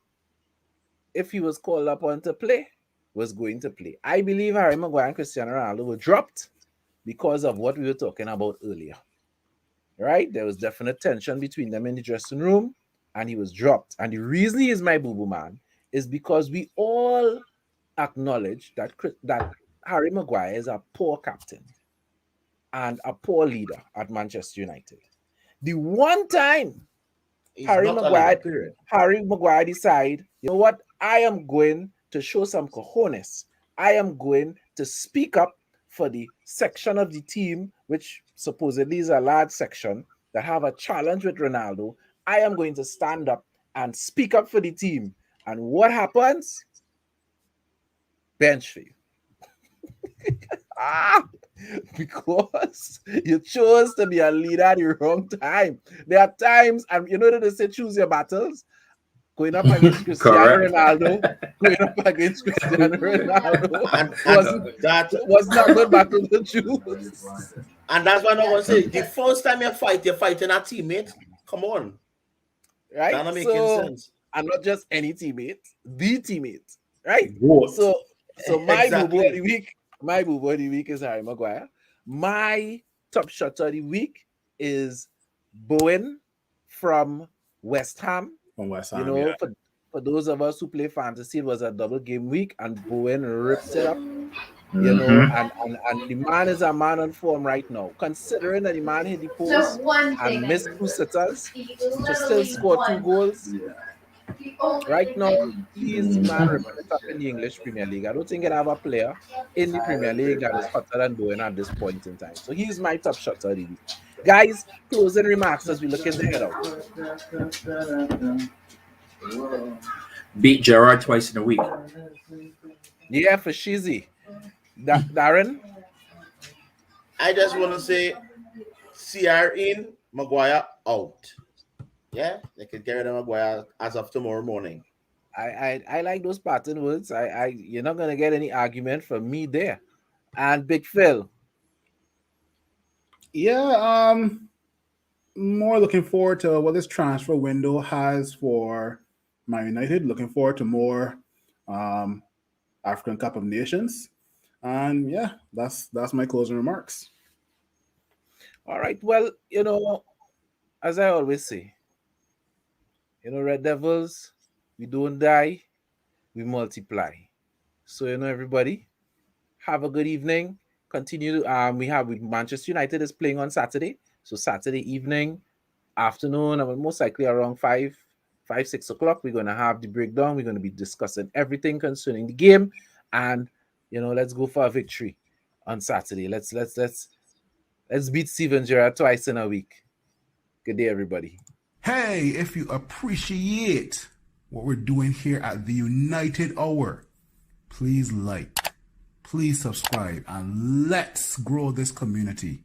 Speaker 1: if he was called upon to play, was going to play. I believe Harry Maguire and Cristiano Ronaldo were dropped because of what we were talking about earlier. Right? There was definite tension between them in the dressing room, and he was dropped. And the reason he is my boo-boo man is because we all acknowledge that Harry Maguire is a poor captain and a poor leader at Manchester United. The one time
Speaker 4: He's
Speaker 1: Harry
Speaker 4: not a leader,
Speaker 1: Maguire,
Speaker 4: period.
Speaker 1: Harry Maguire decide, you know what? I am going to show some cojones. I am going to speak up for the section of the team, which supposedly is a large section that have a challenge with Ronaldo. I am going to stand up and speak up for the team. And what happens? Bench for you. Because you chose to be a leader at the wrong time. There are times, and you know that they say choose your battles. Going up against Cristiano
Speaker 2: Correct.
Speaker 1: Ronaldo, going up against Cristiano Ronaldo
Speaker 4: And
Speaker 1: was not a good battle to choose.
Speaker 4: and that's why I'm going to say the first time you're fighting a teammate. Come on,
Speaker 1: Right?
Speaker 4: that's not making sense.
Speaker 1: And not just any teammate, the teammate. Right?
Speaker 3: What?
Speaker 1: So my boo-boo of the
Speaker 4: Exactly.
Speaker 1: week, is Harry Maguire. My top shot of the week is Bowen from West Ham.
Speaker 3: From West
Speaker 1: You
Speaker 3: Ham,
Speaker 1: know,
Speaker 3: yeah.
Speaker 1: for those of us who play fantasy, it was a double game week, and Bowen ripped it up. You know, and the man is a man on form right now. Considering that the man hit the
Speaker 5: So
Speaker 1: post
Speaker 5: one thing
Speaker 1: and
Speaker 5: I
Speaker 1: missed
Speaker 5: can
Speaker 1: 2
Speaker 5: do.
Speaker 1: sitters
Speaker 5: He
Speaker 1: to still
Speaker 5: literally
Speaker 1: score 2
Speaker 5: won.
Speaker 1: goals.
Speaker 5: The only
Speaker 1: Right
Speaker 5: thing
Speaker 1: now,
Speaker 5: I can
Speaker 1: he is the man ripping it up in the English Premier League. I don't think it have a player in the Premier League that is hotter than Bowen at this point in time. So he's my top shot of the week. Guys, closing remarks as we look in the head out.
Speaker 2: Beat Gerard twice in a week.
Speaker 1: Yeah, for Shizzy. Darren?
Speaker 4: I just want to say, CR in, Maguire out. Yeah, they can get rid of Maguire as of tomorrow morning.
Speaker 1: I like those pattern words. You're not gonna get any argument from me there. And Big Phil.
Speaker 3: Yeah, more looking forward to what this transfer window has for Man United. Looking forward to more African Cup of Nations. And yeah, that's my closing remarks.
Speaker 1: All right. Well, you know, as I always say, you know, Red Devils, we don't die, we multiply. So, you know, everybody, have a good evening. Continue. We have with Manchester United is playing on Saturday. So Saturday evening, afternoon, and most likely around 6 o'clock, we're gonna have the breakdown. We're gonna be discussing everything concerning the game, and you know, let's go for a victory on Saturday. Let's beat Steven Gerrard twice in a week. Good day, everybody.
Speaker 7: Hey, if you appreciate what we're doing here at the United Hour, please like, please subscribe, and let's grow this community.